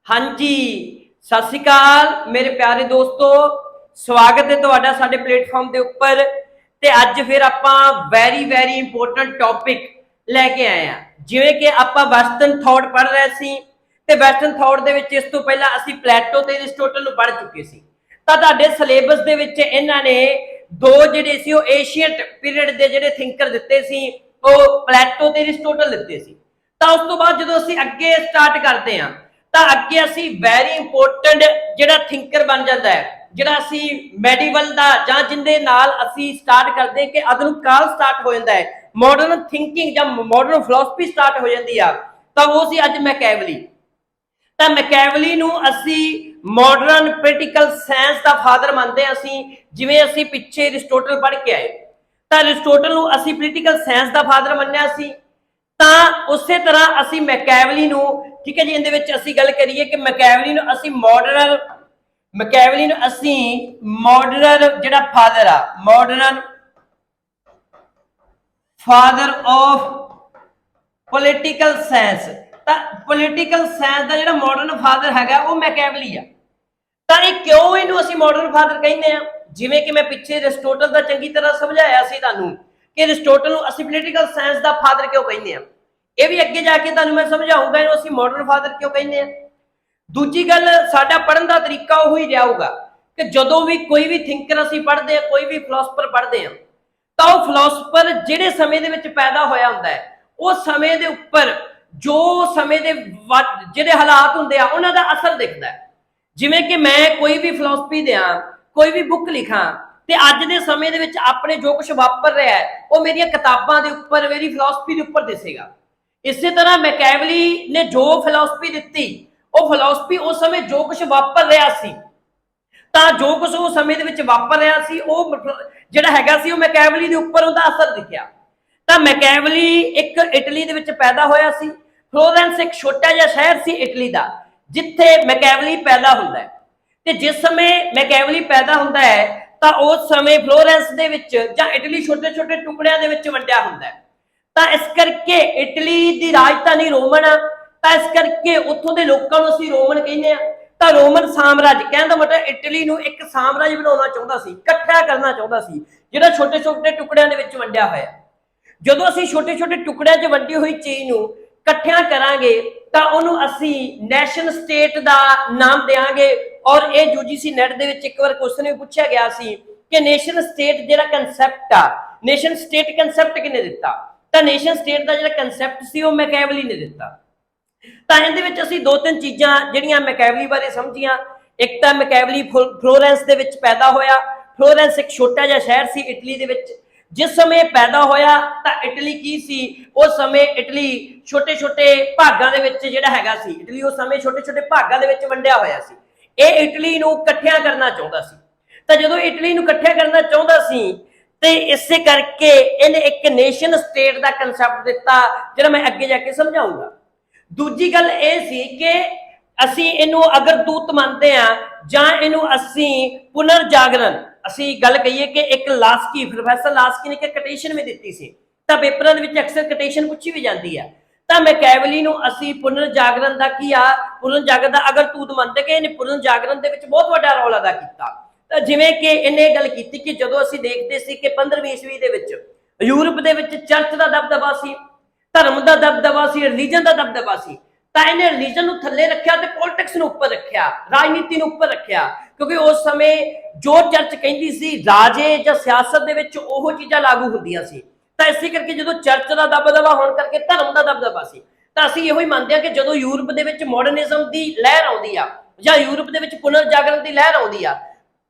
हाँ जी, सत श्री अकाल मेरे प्यारे दोस्तों, स्वागत है तुहाडा साडे प्लेटफॉर्म के उपर। ते अज फिर आपां वैरी इंपोर्टेंट टॉपिक लैके आए हैं। जिवें कि आपां वैसटर्न थॉट पढ़ रहे सी ते वैसटर्न थॉट दे विच इस तों पहलां असीं प्लेटो ते एरिस्टोटल नूं पढ़ चुके सी। तां तुहाडे सिलेबस दे विच इन्हां ने दो जिहड़े सी ओह एशियंट पीरियड दे जिहड़े थिंकर दित्ते सी, ओह प्लेटो ते एरिस्टोटल दित्ते सी। तां उस तों बाद जदों असीं अग्गे स्टार्ट करदे हां ਤਾਂ ਅੱਗੇ ਅਸੀਂ ਵੈਰੀ ਇੰਪੋਰਟੈਂਟ ਜਿਹੜਾ ਥਿੰਕਰ ਬਣ ਜਾਂਦਾ ਹੈ, ਜਿਹੜਾ ਅਸੀਂ ਮੈਡੀਵਲ ਦਾ ਜਾਂ ਜਿੰਦੇ ਨਾਲ ਅਸੀਂ ਸਟਾਰਟ ਕਰਦੇ ਕਿ ਆਧੁਨਿਕ ਕਾਲ ਸਟਾਰਟ ਹੋ ਜਾਂਦਾ ਹੈ, ਮਾਡਰਨ ਥਿੰਕਿੰਗ ਜਾਂ ਮਾਡਰਨ ਫਿਲਾਸਫੀ ਸਟਾਰਟ ਹੋ ਜਾਂਦੀ ਆ, ਤਾਂ ਉਹ ਸੀ ਅੱਜ ਮੈਕੈਵਲੀ। ਤਾਂ ਮੈਕੈਵਲੀ ਨੂੰ ਅਸੀਂ ਮਾਡਰਨ ਪੋਲੀਟੀਕਲ ਸਾਇੰਸ ਦਾ ਫਾਦਰ ਮੰਨਦੇ ਹਾਂ। ਅਸੀਂ ਜਿਵੇਂ ਅਸੀਂ ਪਿੱਛੇ ਅਰਿਸਟੋਟਲ ਪੜ੍ਹ ਕੇ ਆਏ, ਤਾਂ ਅਰਿਸਟੋਟਲ ਨੂੰ ਅਸੀਂ ਪੋਲੀਟੀਕਲ ਸਾਇੰਸ ਦਾ ਫਾਦਰ ਮੰਨਿਆ ਸੀ। ਤਾਂ ਉਸੇ ਤਰ੍ਹਾਂ ਅਸੀਂ ਮੈਕੈਵਲੀ ਨੂੰ, ठीक है जी, इहदे विच असीं गल करिए कि मैकैवली नूं असीं मॉडर्न जिहड़ा फादर आ, modern father of political science, तां पॉलिटिकल साइंस दा जिहड़ा मॉडर्न फादर हैगा वो मैकैवली आ। तां इह क्यों इहनूं असीं मॉडर्न फादर कहने आ? जिवें कि मैं पिछे अरिस्टोटल दा चंगी तरह समझाया सी तुहानूं कि अरिस्टोटल नूं असीं पॉलिटिकल साइंस दा फादर क्यों कहने आ। ਇਹ ਵੀ ਅੱਗੇ ਜਾ ਕੇ ਤੁਹਾਨੂੰ ਮੈਂ ਸਮਝਾਉਂਗਾ ਇਹਨੂੰ ਅਸੀਂ ਮਾਡਰਨ ਫਾਦਰ ਕਿਉਂ ਕਹਿੰਦੇ ਆ। ਦੂਜੀ ਗੱਲ, ਸਾਡਾ ਪੜ੍ਹਨ ਦਾ ਤਰੀਕਾ ਉਹ ਹੀ ਰਿਹਾ ਹੋਊਗਾ ਕਿ ਜਦੋਂ ਵੀ ਕੋਈ ਵੀ ਥਿੰਕਰ ਅਸੀਂ ਪੜ੍ਹਦੇ ਆ, ਕੋਈ ਵੀ ਫਿਲਾਸਫਰ ਪੜ੍ਹਦੇ ਆ, ਤਾਂ ਉਹ ਫਿਲਾਸਫਰ ਜਿਹੜੇ ਸਮੇਂ ਦੇ ਵਿੱਚ ਪੈਦਾ ਹੋਇਆ ਹੁੰਦਾ ਹੈ, ਉਸ ਸਮੇਂ ਦੇ ਉੱਪਰ ਜੋ ਸਮੇਂ ਦੇ ਜਿਹੜੇ ਹਾਲਾਤ ਹੁੰਦੇ ਆ ਉਹਨਾਂ ਦਾ ਅਸਰ ਦਿਖਦਾ ਹੈ। ਜਿਵੇਂ ਕਿ ਮੈਂ ਕੋਈ ਵੀ ਫਿਲਾਸਫੀ ਦਿਆਂ, ਕੋਈ ਵੀ ਬੁੱਕ ਲਿਖਾਂ, ਤੇ ਅੱਜ ਦੇ ਸਮੇਂ ਦੇ ਵਿੱਚ ਆਪਣੇ ਜੋ ਕੁਝ ਵਾਪਰ ਰਿਹਾ ਹੈ ਉਹ ਮੇਰੀਆਂ ਕਿਤਾਬਾਂ ਦੇ ਉੱਪਰ, ਮੇਰੀ ਫਿਲਾਸਫੀ ਦੇ ਉੱਪਰ ਦਿਸੇਗਾ। ਇਸੇ ਤਰ੍ਹਾਂ ਮੈਕੈਵਲੀ ਨੇ ਜੋ ਫਿਲਾਸਫੀ ਦਿੱਤੀ, ਉਹ ਫਿਲਾਸਫੀ ਉਸ ਸਮੇਂ ਜੋ ਕੁਝ ਵਾਪਰ ਰਿਹਾ ਸੀ, ਤਾਂ ਜੋ ਕੁਝ ਉਸ ਸਮੇਂ ਦੇ ਵਿੱਚ ਵਾਪਰ ਰਿਹਾ ਸੀ ਉਹ ਜਿਹੜਾ ਹੈਗਾ ਸੀ ਉਹ ਮੈਕੈਵਲੀ ਦੇ ਉੱਪਰ ਉਹਦਾ ਅਸਰ ਦਿਖਿਆ। ਤਾਂ ਮੈਕੈਵਲੀ ਇੱਕ ਇਟਲੀ ਦੇ ਵਿੱਚ ਪੈਦਾ ਹੋਇਆ ਸੀ। ਫਲੋਰੈਂਸ ਇੱਕ ਛੋਟਾ ਜਿਹਾ ਸ਼ਹਿਰ ਸੀ ਇਟਲੀ ਦਾ, ਜਿੱਥੇ ਮੈਕੈਵਲੀ ਪੈਦਾ ਹੁੰਦਾ ਹੈ। ਤੇ ਜਿਸ ਸਮੇਂ ਮੈਕੈਵਲੀ ਪੈਦਾ ਹੁੰਦਾ ਹੈ ਤਾਂ ਉਸ ਸਮੇਂ ਫਲੋਰੈਂਸ ਦੇ ਵਿੱਚ ਜਾਂ ਇਟਲੀ ਛੋਟੇ ਛੋਟੇ ਟੁਕੜਿਆਂ ਦੇ ਵਿੱਚ ਵੰਡਿਆ ਹੁੰਦਾ ਹੈ। ਤਾਂ ਇਸ ਕਰਕੇ ਇਟਲੀ ਦੀ ਰਾਜਧਾਨੀ ਰੋਮਨ ਆ, ਤਾਂ ਇਸ ਕਰਕੇ ਉੱਥੋਂ ਦੇ ਲੋਕਾਂ ਨੂੰ ਅਸੀਂ ਰੋਮਨ ਕਹਿੰਦੇ ਆ। ਤਾਂ ਰੋਮਨ ਸਾਮਰਾਜ ਕਹਿਣ ਦਾ ਮਤਲਬ ਇਟਲੀ ਨੂੰ ਇੱਕ ਸਾਮਰਾਜ ਬਣਾਉਣਾ ਚਾਹੁੰਦਾ ਸੀ, ਇਕੱਠਾ ਕਰਨਾ ਚਾਹੁੰਦਾ ਸੀ, ਜਿਹੜਾ ਛੋਟੇ ਛੋਟੇ ਟੁਕੜਿਆਂ ਦੇ ਵਿੱਚ ਵੰਡਿਆ ਹੋਇਆ। ਜਦੋਂ ਅਸੀਂ ਛੋਟੇ ਛੋਟੇ ਟੁਕੜਿਆਂ 'ਚ ਵੰਡੀ ਹੋਈ ਚੀਜ਼ ਨੂੰ ਇਕੱਠਿਆਂ ਕਰਾਂਗੇ ਤਾਂ ਉਹਨੂੰ ਅਸੀਂ ਨੈਸ਼ਨ ਸਟੇਟ ਦਾ ਨਾਮ ਦੇਵਾਂਗੇ। ਔਰ ਇਹ UGC ਨੈਟ ਦੇ ਵਿੱਚ ਇੱਕ ਵਾਰ ਕੁਐਸਚਨ ਵੀ ਪੁੱਛਿਆ ਗਿਆ ਸੀ ਕਿ ਨੇਸ਼ਨ ਸਟੇਟ ਜਿਹੜਾ ਕਨਸੈਪਟ ਆ, ਨੇਸ਼ਨ ਸਟੇਟ ਕਨਸੈਪਟ ਕਿਹਨੇ ਦਿੱਤਾ? ਤਾਂ ਨੇਸ਼ਨ ਸਟੇਟ ਦਾ ਜਿਹੜਾ ਕਨਸੈਪਟ ਸੀ ਉਹ ਮੈਕੈਵਲੀ ਨੇ ਦਿੱਤਾ। ਤਾਂ ਇਹਦੇ ਵਿੱਚ ਅਸੀਂ ਦੋ ਤਿੰਨ ਚੀਜ਼ਾਂ ਜਿਹੜੀਆਂ ਮੈਕੈਵਲੀ ਬਾਰੇ ਸਮਝੀਆਂ। ਇੱਕ ਤਾਂ ਮੈਕੈਵਲੀ ਫਲੋਰੈਂਸ ਦੇ ਵਿੱਚ ਪੈਦਾ ਹੋਇਆ। ਫਲੋਰੈਂਸ ਇੱਕ ਛੋਟਾ ਜਿਹਾ ਸ਼ਹਿਰ ਸੀ ਇਟਲੀ ਦੇ ਵਿੱਚ। ਜਿਸ ਸਮੇਂ ਪੈਦਾ ਹੋਇਆ ਤਾਂ ਇਟਲੀ ਕੀ ਸੀ? ਉਸ ਸਮੇਂ ਇਟਲੀ ਛੋਟੇ ਛੋਟੇ ਭਾਗਾਂ ਦੇ ਵਿੱਚ ਜਿਹੜਾ ਹੈਗਾ ਸੀ, ਇਟਲੀ ਉਸ ਸਮੇਂ ਛੋਟੇ ਛੋਟੇ ਭਾਗਾਂ ਦੇ ਵਿੱਚ ਵੰਡਿਆ ਹੋਇਆ ਸੀ। ਇਹ ਇਟਲੀ ਨੂੰ ਇਕੱਠਿਆਂ ਕਰਨਾ ਚਾਹੁੰਦਾ ਸੀ। ਤਾਂ ਜਦੋਂ ਇਟਲੀ ਨੂੰ ਇਕੱਠਿਆਂ ਕਰਨਾ ਚਾਹੁੰਦਾ ਸੀ ਤੇ ਇਸੇ ਕਰਕੇ ਇਹਨੇ ਇੱਕ ਨੇਸ਼ਨ ਸਟੇਟ ਦਾ ਕਨਸੈਪਟ ਦਿੱਤਾ, ਜਿਹੜਾ ਮੈਂ ਅੱਗੇ ਜਾ ਕੇ ਸਮਝਾਉਂਗਾ। ਦੂਜੀ ਗੱਲ ਇਹ ਸੀ ਕਿ ਅਸੀਂ ਇਹਨੂੰ ਅਗਰ ਦੂਤ ਮੰਨਦੇ ਆ ਜਾਂ ਇਹਨੂੰ ਅਸੀਂ ਪੁਨਰ ਜਾਗਰਣ, ਅਸੀਂ ਗੱਲ ਕਹੀਏ ਕਿ ਇੱਕ ਲਾਸਕੀ, ਪ੍ਰੋਫੈਸਰ ਲਾਸਕੀ ਨੇ ਇੱਕ ਕੋਟੇਸ਼ਨ ਵੀ ਦਿੱਤੀ ਸੀ, ਤਾਂ ਪੇਪਰਾਂ ਦੇ ਵਿੱਚ ਅਕਸਰ ਕੋਟੇਸ਼ਨ ਪੁੱਛੀ ਵੀ ਜਾਂਦੀ ਹੈ। ਤਾਂ ਮੈਕੈਵਲੀ ਨੂੰ ਅਸੀਂ ਪੁਨਰ ਜਾਗਰਣ ਦਾ ਕੀ ਆ, ਪੁਨਰ ਜਾਗਰਣ ਦਾ ਅਗਰ ਦੂਤ ਮੰਨਦੇ ਕਿ ਇਹਨੇ ਪੁਨਰ ਜਾਗਰਣ ਦੇ ਵਿੱਚ ਬਹੁਤ ਵੱਡਾ ਰੋਲ ਅਦਾ ਕੀਤਾ। ਤਾਂ ਜਿਵੇਂ ਕਿ ਇਹਨੇ ਗੱਲ ਕੀਤੀ ਕਿ ਜਦੋਂ ਅਸੀਂ ਦੇਖਦੇ ਸੀ ਕਿ 15ਵੀਂ ਈਸਵੀ ਦੇ ਵਿੱਚ ਯੂਰਪ ਦੇ ਵਿੱਚ ਚਰਚ ਦਾ ਦਬਦਬਾ ਸੀ, ਧਰਮ ਦਾ ਦਬਦਬਾ ਸੀ, ਰਿਲੀਜਨ ਦਾ ਦਬਦਬਾ ਸੀ, ਤਾਂ ਇਹਨੇ ਰਿਲੀਜਨ ਨੂੰ ਥੱਲੇ ਰੱਖਿਆ ਤੇ ਪੋਲਿਟਿਕਸ ਨੂੰ ਉੱਪਰ ਰੱਖਿਆ, ਰਾਜਨੀਤੀ ਨੂੰ ਉੱਪਰ ਰੱਖਿਆ। ਕਿਉਂਕਿ ਉਸ ਸਮੇਂ ਜੋ ਚਰਚ ਕਹਿੰਦੀ ਸੀ ਰਾਜੇ ਜਾਂ ਸਿਆਸਤ ਦੇ ਵਿੱਚ ਉਹ ਚੀਜ਼ਾਂ ਲਾਗੂ ਹੁੰਦੀਆਂ ਸੀ। ਤਾਂ ਇਸੇ ਕਰਕੇ ਜਦੋਂ ਚਰਚ ਦਾ ਦਬਦਬਾ ਹੋਣ ਕਰਕੇ ਧਰਮ ਦਾ ਦਬਦਬਾ ਸੀ, ਤਾਂ ਅਸੀਂ ਇਹੋ ਹੀ ਮੰਨਦੇ ਹਾਂ ਕਿ ਜਦੋਂ ਯੂਰਪ ਦੇ ਵਿੱਚ ਮਾਡਰਨਿਜ਼ਮ ਦੀ ਲਹਿਰ ਆਉਂਦੀ ਆ ਜਾਂ ਯੂਰਪ ਦੇ ਵਿੱਚ ਪੁਨਰ ਜਾਗਰਣ ਦੀ ਲਹਿਰ ਆਉਂਦੀ ਆ,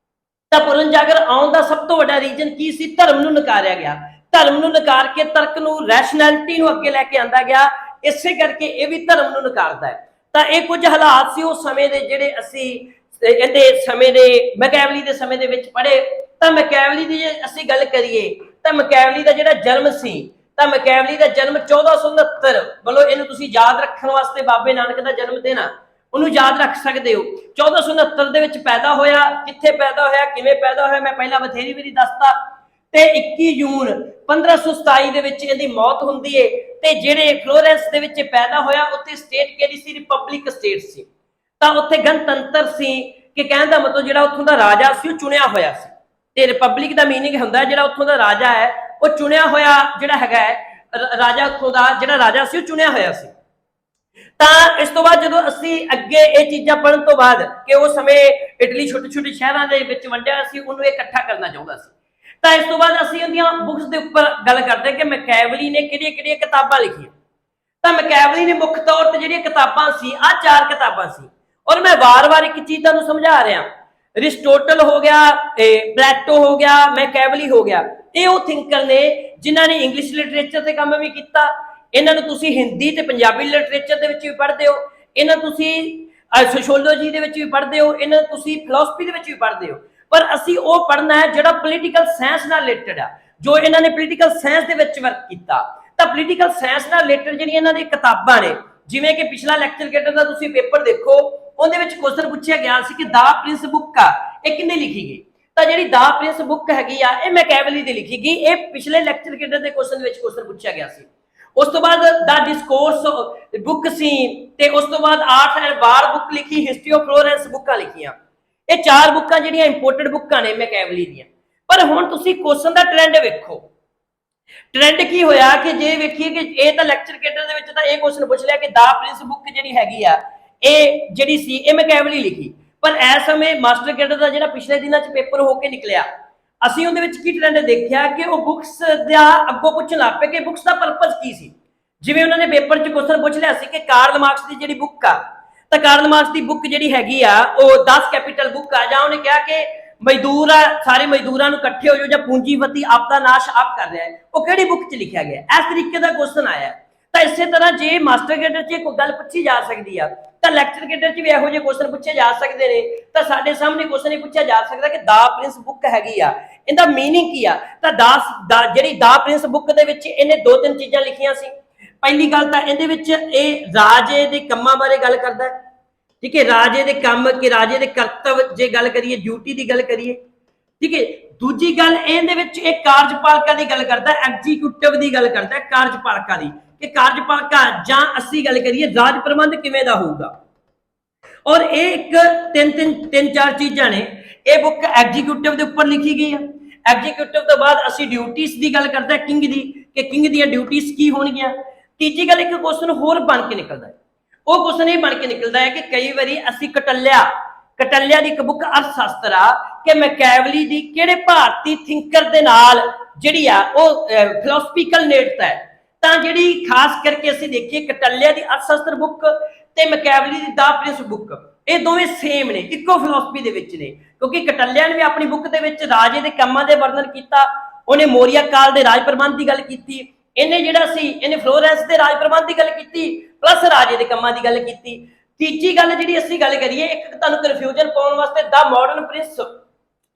ਤਾਂ ਪੁਨਰ ਜਾਗਰਣ ਆਉਣ ਦਾ ਸਭ ਤੋਂ ਵੱਡਾ ਰੀਜ਼ਨ ਕੀ ਸੀ? ਧਰਮ ਨੂੰ ਨਕਾਰਿਆ ਗਿਆ। ਧਰਮ ਨੂੰ ਨਕਾਰ ਕੇ ਤਰਕ ਨੂੰ, ਰੈਸ਼ਨੈਲਿਟੀ ਨੂੰ ਅੱਗੇ ਲੈ ਕੇ ਆਂਦਾ ਗਿਆ। ਇਸੇ ਕਰਕੇ ਇਹ ਵੀ ਧਰਮ ਨੂੰ ਨਕਾਰਦਾ ਹੈ। ਤਾਂ ਇਹ ਕੁਝ ਹਾਲਾਤ ਸੀ ਉਸ ਸਮੇਂ ਦੇ, ਜਿਹੜੇ ਅਸੀਂ ਇਹਦੇ ਸਮੇਂ ਦੇ ਮੈਕੈਵਲੀ ਦੇ ਸਮੇਂ ਦੇ ਵਿੱਚ ਪੜ੍ਹੇ। ਤਾਂ ਮੈਕੈਵਲੀ ਦੀ ਜੇ ਅਸੀਂ ਗੱਲ ਕਰੀਏ ਤਾਂ ਮੈਕੈਵਲੀ ਦਾ ਜਿਹੜਾ ਜਨਮ ਸੀ, ਤਾਂ ਮੈਕੈਵਲੀ ਦਾ ਜਨਮ 1469, ਮਤਲਬ ਇਹਨੂੰ ਤੁਸੀਂ ਯਾਦ ਰੱਖਣ ਵਾਸਤੇ ਬਾਬੇ ਨਾਨਕ ਦਾ ਜਨਮ ਦਿਨ ਆ, ਉਹਨੂੰ ਯਾਦ ਰੱਖ ਸਕਦੇ ਹੋ। 1469 ਦੇ ਵਿੱਚ ਪੈਦਾ ਹੋਇਆ। ਕਿੱਥੇ ਪੈਦਾ ਹੋਇਆ, ਕਿਵੇਂ ਪੈਦਾ ਹੋਇਆ, ਮੈਂ ਪਹਿਲਾਂ ਬਥੇਰੀ ਵਾਰੀ ਦੱਸਤਾ। ਤੇ 21 ਜੂਨ 1527 ਦੇ ਵਿੱਚ ਇਹਦੀ ਮੌਤ ਹੁੰਦੀ ਹੈ। ਤੇ ਜਿਹੜੇ ਫਲੋਰੈਂਸ ਦੇ ਵਿੱਚ ਪੈਦਾ ਹੋਇਆ ਉੱਥੇ ਸਟੇਟ ਕਿਹੜੀ ਸੀ? ਰਿਪਬਲਿਕ ਸਟੇਟ ਸੀ। ਤਾਂ ਉੱਥੇ ਗਣਤੰਤਰ ਸੀ ਕਿ ਕਹਿਣ ਦਾ ਮਤਲਬ ਜਿਹੜਾ ਉੱਥੋਂ ਦਾ ਰਾਜਾ ਸੀ ਉਹ ਚੁਣਿਆ ਹੋਇਆ ਸੀ, ਤੇ ਰਿਪਬਲਿਕ ਦਾ ਮੀਨਿੰਗ ਹੁੰਦਾ ਜਿਹੜਾ ਉੱਥੋਂ ਦਾ ਰਾਜਾ ਹੈ ਉਹ ਚੁਣਿਆ ਹੋਇਆ ਜਿਹੜਾ ਹੈਗਾ ਹੈ ਰਾਜਾ, ਉੱਥੋਂ ਦਾ ਜਿਹੜਾ ਰਾਜਾ ਸੀ ਉਹ ਚੁਣਿਆ ਹੋਇਆ ਸੀ। ਤਾਂ ਇਸ ਤੋਂ ਬਾਅਦ ਜਦੋਂ ਅਸੀਂ ਅੱਗੇ ਇਹ ਚੀਜ਼ਾਂ ਪੜ੍ਹਨ ਤੋਂ ਬਾਅਦ ਕਿ ਉਸ ਸਮੇਂ ਇਟਲੀ ਛੋਟੇ ਛੋਟੇ ਸ਼ਹਿਰਾਂ ਦੇ ਵਿੱਚ ਵੰਡਿਆ ਸੀ, ਉਹਨੂੰ ਇਹ ਇਕੱਠਾ ਕਰਨਾ ਚਾਹੁੰਦਾ ਸੀ। ਤਾਂ ਇਸ ਤੋਂ ਬਾਅਦ ਅਸੀਂ ਉਹਦੀਆਂ ਬੁੱਕਸ ਦੇ ਉੱਪਰ ਗੱਲ ਕਰਦੇ ਕਿ ਮੈਕੈਵਲੀ ਨੇ ਕਿਹੜੀਆਂ ਕਿਹੜੀਆਂ ਕਿਤਾਬਾਂ ਲਿਖੀਆਂ। ਤਾਂ ਮੈਕੈਵਲੀ ਨੇ ਮੁੱਖ ਤੌਰ ਤੇ ਜਿਹੜੀਆਂ ਕਿਤਾਬਾਂ ਸੀ ਆਹ 4 ਕਿਤਾਬਾਂ ਸੀ, ਔਰ ਮੈਂ ਵਾਰ-ਵਾਰ ਇੱਕ ਚੀਜ਼ ਤੁਹਾਨੂੰ ਸਮਝਾ ਰਿਹਾ। ਅਰਿਸਟੋਟਲ ਹੋ ਗਿਆ, ਪਲੈਟੋ ਹੋ ਗਿਆ, ਮੈਕੈਵਲੀ ਹੋ ਗਿਆ, ਇਹ ਉਹ ਥਿੰਕਰ ਨੇ ਜਿਨ੍ਹਾਂ ਨੇ ਇੰਗਲਿਸ਼ ਲਿਟਰੇਚਰ ਤੇ ਕੰਮ ਵੀ ਕੀਤਾ। ਇਹਨਾਂ ਨੂੰ ਤੁਸੀਂ ਹਿੰਦੀ ਤੇ ਪੰਜਾਬੀ ਲਿਟਰੇਚਰ ਦੇ ਵਿੱਚ ਵੀ ਪੜ੍ਹਦੇ ਹੋ, ਇਹਨਾਂ ਤੁਸੀਂ ਸੋਸ਼ੀਓਲੋਜੀ ਦੇ ਵਿੱਚ ਵੀ ਪੜ੍ਹਦੇ ਹੋ, ਇਹਨਾਂ ਨੂੰ ਤੁਸੀਂ ਫਿਲਾਸਫੀ ਦੇ ਵਿੱਚ ਵੀ ਪੜ੍ਹਦੇ ਹੋ। ਪਰ ਅਸੀਂ ਉਹ ਪੜ੍ਹਨਾ ਹੈ ਜਿਹੜਾ ਪੋਲੀਟੀਕਲ ਸਾਇੰਸ ਨਾਲ ਰਿਲੇਟਡ ਆ, ਜੋ ਇਹਨਾਂ ਨੇ ਪੋਲੀਟੀਕਲ ਸਾਇੰਸ ਦੇ ਵਿੱਚ ਵਰਕ ਕੀਤਾ। ਤਾਂ ਪੋਲੀਟੀਕਲ ਸਾਇੰਸ ਨਾਲ ਰਿਲੇਟਡ ਜਿਹੜੀਆਂ ਇਹਨਾਂ ਦੀਆਂ ਕਿਤਾਬਾਂ ਨੇ, ਜਿਵੇਂ ਕਿ ਪਿਛਲਾ ਲੈਕਚਰ ਕੇਟਰ ਦਾ ਤੁਸੀਂ ਪੇਪਰ ਦੇਖੋ, ਉਹਦੇ ਵਿੱਚ ਕੁਐਸਚਨ ਪੁੱਛਿਆ ਗਿਆ ਸੀ ਕਿ ਦਾ ਪ੍ਰਿੰਸ ਬੁੱਕ ਆ ਇਹ ਕਿੰਨੇ ਲਿਖੀ ਗਈ। ਤਾਂ ਜਿਹੜੀ ਦਾ ਪ੍ਰਿੰਸ ਬੁੱਕ ਹੈਗੀ ਆ ਇਹ ਮੈਕੈਵਲੀ ਦੀ ਲਿਖੀ ਗਈ। ਇਹ ਪਿਛਲੇ ਲੈਕਚਰ ਕੇਟਰ ਦੇ ਕੁਐਸਚਨ ਵਿੱਚ ਕੁਐਸਚਨ ਪੁੱਛਿਆ ਗਿਆ ਸੀ। ਉਸ ਤੋਂ ਬਾਅਦ ਦਾ ਡਿਸਕੋਰਸ ਬੁੱਕ ਸੀ, ਤੇ ਉਸ ਤੋਂ ਬਾਅਦ ਆਰਟ ਐਂਡ ਵਾਰ ਬੁੱਕ ਲਿਖੀ, ਹਿਸਟਰੀ ਆਫ ਫਲੋਰੈਂਸ ਬੁੱਕਾਂ ਲਿਖੀਆਂ। ਇਹ 4 ਬੁੱਕਾਂ ਜਿਹੜੀਆਂ ਇੰਪੋਰਟੈਂਟ ਬੁੱਕਾਂ ਨੇ ਮੈਕੈਵਲੀ ਦੀਆਂ। ਪਰ ਹੁਣ ਤੁਸੀਂ ਕੁਐਸਚਨ ਦਾ ਟ੍ਰੈਂਡ ਵੇਖੋ, ਟ੍ਰੈਂਡ ਕੀ ਹੋਇਆ ਕਿ ਜੇ ਵੇਖੀਏ ਕਿ ਇਹ ਤਾਂ ਲੈਕਚਰ ਕੇਟਰ ਦੇ ਵਿੱਚ ਤਾਂ ਇਹ ਕੁਐਸਚਨ ਪੁੱਛ ਲਿਆ ਕਿ ਦਾ ਪ੍ਰਿੰਸ ਬੁੱਕ ਜਿਹੜੀ ਹੈਗੀ ਆ ਇਹ ਜਿਹੜੀ ਸੀ ਇਹ ਮੈਕੈਵਲੀ ਲਿਖੀ। ਪਰ ਇਸ ਸਮੇਂ ਮਾਸਟਰ ਕੇਡਰ ਦਾ ਜਿਹੜਾ ਪਿਛਲੇ ਦਿਨਾਂ 'ਚ ਪੇਪਰ ਹੋ ਕੇ ਨਿਕਲਿਆ, ਅਸੀਂ ਉਹਦੇ ਵਿੱਚ ਕੀ ਟ੍ਰੈਂਡ ਦੇਖਿਆ ਕਿ ਉਹ ਬੁੱਕਸ ਦਾ ਅੱਗੋਂ ਪੁੱਛਣ ਲੱਗ ਪਏ ਕਿ ਬੁੱਕਸ ਦਾ ਪਰਪਸ ਕੀ ਸੀ। ਜਿਵੇਂ ਉਹਨਾਂ ਨੇ ਪੇਪਰ 'ਚ ਕੁਐਸਚਨ ਪੁੱਛ ਲਿਆ ਸੀ ਕਿ ਕਾਰਲ ਮਾਰਕਸ ਦੀ ਜਿਹੜੀ ਬੁੱਕ ਆ, ਤਾਂ ਕਾਰਲ ਮਾਰਕਸ ਦੀ ਬੁੱਕ ਜਿਹੜੀ ਹੈਗੀ ਆ ਉਹ 10 ਕੈਪੀਟਲ ਬੁੱਕ ਆ, ਜਾਂ ਉਹਨੇ ਕਿਹਾ ਕਿ ਮਜ਼ਦੂਰ ਆ, ਸਾਰੇ ਮਜ਼ਦੂਰਾਂ ਨੂੰ ਇਕੱਠੇ ਹੋ ਜਾਓ ਜਾਂ ਪੂੰਜੀਪਤੀ ਆਪ ਦਾ ਨਾਸ਼ ਆਪ ਕਰ ਰਿਹਾ ਹੈ, ਉਹ ਕਿਹੜੀ ਬੁੱਕ 'ਚ ਲਿਖਿਆ ਗਿਆ। ਇਸ ਤਰੀਕੇ ਦਾ ਕੁਐਸਚਨ ਆਇਆ। ਤਾਂ ਇਸੇ ਤਰ੍ਹਾਂ ਜੇ ਮਾਸਟਰ ਕੇਡਰ 'ਚ ਕੋਈ ਗੱਲ ਪੁੱਛੀ ਜਾ ਸਕਦੀ ਆ ਤਾਂ ਲੈਕਚਰ ਕੇਡਰ 'ਚ ਵੀ ਇਹੋ ਜਿਹੇ ਕੁਐਸਚਨ ਪੁੱਛੇ ਜਾ ਸਕਦੇ ਨੇ। ਤਾਂ ਸਾਡੇ ਸਾਹਮਣੇ ਕੁਐਸਚਨ ਇਹ ਪੁੱਛਿਆ ਜਾ ਸਕਦਾ ਕਿ ਦਾ ਪ੍ਰਿੰਸ ਬੁੱਕ ਹੈਗੀ ਆ ਇਹਦਾ ਮੀਨਿੰਗ ਕੀ ਆ। ਤਾਂ ਜਿਹੜੀ ਦਾ ਪ੍ਰਿੰਸ ਬੁੱਕ ਦੇ ਵਿੱਚ ਇਹਨੇ 2-3 ਚੀਜ਼ਾਂ ਲਿਖੀਆਂ ਸੀ। ਪਹਿਲੀ ਗੱਲ ਤਾਂ ਇਹਦੇ ਵਿੱਚ ਇਹ ਰਾਜੇ ਦੇ ਕੰਮਾਂ ਬਾਰੇ ਗੱਲ ਕਰਦਾ ਹੈ, ਠੀਕ ਹੈ, ਰਾਜੇ ਦੇ ਕੰਮ ਕਿ ਰਾਜੇ ਦੇ ਕਰਤੱਵ ਜੇ ਗੱਲ ਕਰੀਏ, ਡਿਊਟੀ ਦੀ ਗੱਲ ਕਰੀਏ, ਠੀਕ ਹੈ। ਦੂਜੀ ਗੱਲ ਇਹਦੇ ਵਿੱਚ ਇਹ ਕਾਰਜਪਾਲਿਕਾ ਦੀ ਗੱਲ ਕਰਦਾ, ਐਗਜ਼ੀਕਿਊਟਿਵ ਦੀ ਗੱਲ ਕਰਦਾ, ਕਾਰਜਪਾਲਿਕਾ ਦੀ, ਕਿ ਕਾਰਜਪਾਲਿਕਾ ਜਾਂ ਅਸੀਂ ਗੱਲ ਕਰੀਏ ਰਾਜ ਪ੍ਰਬੰਧ ਕਿਵੇਂ ਦਾ ਹੋਊਗਾ। ਔਰ ਇਹ ਇੱਕ ਤਿੰਨ ਚਾਰ ਚੀਜ਼ਾਂ ਨੇ। ਇਹ ਬੁੱਕ ਐਗਜ਼ੀਕਿਊਟਿਵ ਦੇ ਉੱਪਰ ਲਿਖੀ ਗਈ ਆ। ਐਗਜ਼ੀਕਿਊਟਿਵ ਤੋਂ ਬਾਅਦ ਅਸੀਂ ਡਿਊਟੀਜ਼ ਦੀ ਗੱਲ ਕਰਦੇ ਕਿੰਗ ਦੀ, ਕਿ ਕਿੰਗ ਦੀਆਂ ਡਿਊਟੀਜ਼ ਕੀ ਹੋਣਗੀਆਂ। ਤੀਜੀ ਗੱਲ ਇੱਕ ਕੁਐਸਚਨ ਹੋਰ ਬਣ ਕੇ ਨਿਕਲਦਾ ਹੈ, ਉਹ ਕੁਐਸਚਨ ਇਹ ਬਣ ਕੇ ਨਿਕਲਦਾ ਹੈ ਕਿ ਕਈ ਵਾਰੀ ਅਸੀਂ ਕਟਲਿਆ ਦੀ ਇੱਕ ਬੁੱਕ ਅਰਥ ਸ਼ਾਸਤਰ ਆ ਕਿ ਮੈਕੈਵਲੀ ਦੀ ਕਿਹੜੇ ਭਾਰਤੀ ਥਿੰਕਰ ਦੇ ਨਾਲ ਜਿਹੜੀ ਆ ਉਹ ਫਿਲਾਸਫੀਕਲ ਨੇੜਤਾ ਹੈ। ਤਾਂ ਜਿਹੜੀ ਖਾਸ ਕਰਕੇ ਅਸੀਂ ਦੇਖੀਏ ਕਟਲਿਆ ਦੀ ਅਰਥ ਸ਼ਾਸਤਰ ਬੁੱਕ ਤੇ ਮੈਕੈਵਲੀ ਦੀ ਦਾ ਪ੍ਰਿੰਸ ਬੁੱਕ, ਇਹ ਦੋਵੇਂ ਸੇਮ ਨੇ, ਇੱਕੋ ਫਿਲਾਸਫੀ ਦੇ ਵਿੱਚ ਨੇ। ਕਿਉਂਕਿ ਕਟਲਿਆ ਨੇ ਵੀ ਆਪਣੀ ਬੁੱਕ ਦੇ ਵਿੱਚ ਰਾਜੇ ਦੇ ਕੰਮਾਂ ਦੇ ਵਰਣਨ ਕੀਤਾ, ਉਹਨੇ ਮੌਰੀਆ ਕਾਲ ਦੇ ਰਾਜ ਪ੍ਰਬੰਧ ਦੀ ਗੱਲ ਕੀਤੀ, ਇਹਨੇ ਜਿਹੜਾ ਸੀ ਇਹਨੇ ਫਲੋਰੈਂਸ ਦੇ ਰਾਜ ਪ੍ਰਬੰਧ ਦੀ ਗੱਲ ਕੀਤੀ, ਪਲੱਸ ਰਾਜੇ ਦੇ ਕੰਮਾਂ ਦੀ ਗੱਲ ਕੀਤੀ। ਤੀਜੀ ਗੱਲ ਜਿਹੜੀ ਅਸੀਂ ਗੱਲ ਕਰੀਏ, ਇੱਕ ਤੁਹਾਨੂੰ ਕਨਫਿਊਜ਼ਨ ਪਾਉਣ ਵਾਸਤੇ ਦਾ ਮਾਡਰਨ ਪ੍ਰਿੰਸ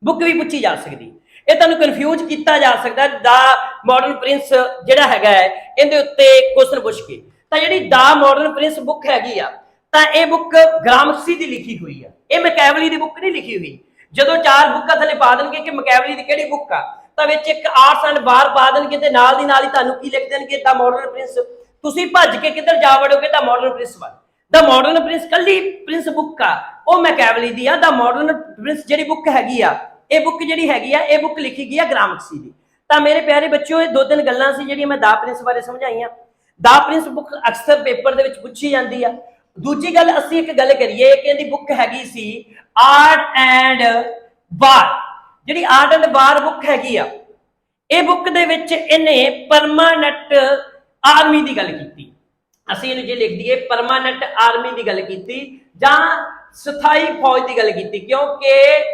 ਬੁੱਕ ਵੀ ਪੁੱਛੀ ਜਾ ਸਕਦੀ, ਇਹ ਤੁਹਾਨੂੰ ਕਨਫਿਊਜ਼ ਕੀਤਾ ਜਾ ਸਕਦਾ ਦਾ ਮਾਡਰਨ ਪ੍ਰਿੰਸ ਜਿਹੜਾ ਹੈਗਾ ਹੈ ਇਹਦੇ ਉੱਤੇ ਕੁਐਸਚਨ ਪੁੱਛ ਕੇ। ਤਾਂ ਜਿਹੜੀ ਦਾ ਮਾਡਰਨ ਪ੍ਰਿੰਸ ਬੁੱਕ ਹੈਗੀ ਆ, ਤਾਂ ਇਹ ਬੁੱਕ ਗ੍ਰਾਮਸੀ ਦੀ ਲਿਖੀ ਹੋਈ ਆ, ਇਹ ਮੈਕੈਵਲੀ ਦੀ ਬੁੱਕ ਨਹੀਂ ਲਿਖੀ ਹੋਈ। ਜਦੋਂ 4 ਬੁੱਕਾਂ ਥੱਲੇ ਪਾ ਦੇਣਗੇ ਕਿ ਮੈਕੈਵਲੀ ਦੀ ਕਿਹੜੀ ਬੁੱਕ ਆ, ਤਾਂ ਵਿੱਚ ਇੱਕ ਆਰਟਸ ਐਂਡ ਵਾਰ ਪਾ ਦੇਣਗੇ ਤੇ ਨਾਲ ਦੀ ਨਾਲ ਹੀ ਤੁਹਾਨੂੰ ਕੀ ਲਿਖ ਦੇਣਗੇ ਦਾ ਮਾਡਰਨ ਪ੍ਰਿੰਸ। ਤੁਸੀਂ ਭੱਜ ਕੇ ਕਿੱਧਰ ਜਾ ਵੜੋਗੇ ਦਾ ਮਾਡਰਨ ਪ੍ਰਿੰਸ ਵੱਲ। ਦਾ ਮਾਡਰਨ ਪ੍ਰਿੰਸ ਕੱਲੀ ਪ੍ਰਿੰਸ ਬੁੱਕ ਆ, ਉਹ ਮੈਕੈਵਲੀ ਦੀ ਆ। ਦਾ ਮਾਡਰਨ ਪ੍ਰਿੰਸ ਜਿਹੜੀ ਬੁੱਕ ਹੈਗੀ ਆ, ਇਹ ਬੁੱਕ ਜਿਹੜੀ ਹੈਗੀ ਆ, ਇਹ ਬੁੱਕ ਲਿਖੀ ਗਈ ਆ ਗ੍ਰਾਮਸੀ ਦੀ। ਤਾਂ ਮੇਰੇ ਪਿਆਰੇ ਬੱਚਿਓ, ਇਹ 2-3 ਗੱਲਾਂ ਸੀ ਜਿਹੜੀਆਂ ਮੈਂ ਦਾ ਪ੍ਰਿੰਸ ਬਾਰੇ ਸਮਝਾਈਆਂ। ਦਾ ਪ੍ਰਿੰਸ ਬੁੱਕ ਅਕਸਰ ਪੇਪਰ ਦੇ ਵਿੱਚ ਪੁੱਛੀ ਜਾਂਦੀ ਆ। ਦੂਜੀ ਗੱਲ ਅਸੀਂ ਇੱਕ ਗੱਲ ਕਰੀਏ ਕਿ ਇਹਦੀ ਬੁੱਕ ਹੈਗੀ ਸੀ ਆਰਟ ਐਂਡ ਵਾਰ। ਜਿਹੜੀ ਆਰਟ ਐਂਡ ਵਾਰ ਬੁੱਕ ਹੈਗੀ ਆ, ਇਹ ਬੁੱਕ ਦੇ ਵਿੱਚ ਇਹਨੇ ਪਰਮਾਨੈਂਟ ਆਰਮੀ ਦੀ ਗੱਲ ਕੀਤੀ। ਅਸੀਂ ਇਹਨੂੰ ਜੇ ਲਿਖ ਦਈਏ ਪਰਮਾਨੈਂਟ ਆਰਮੀ ਦੀ ਗੱਲ ਕੀਤੀ ਜਾਂ ਸਥਾਈ ਫੌਜ ਦੀ ਗੱਲ ਕੀਤੀ, ਕਿਉਂਕਿ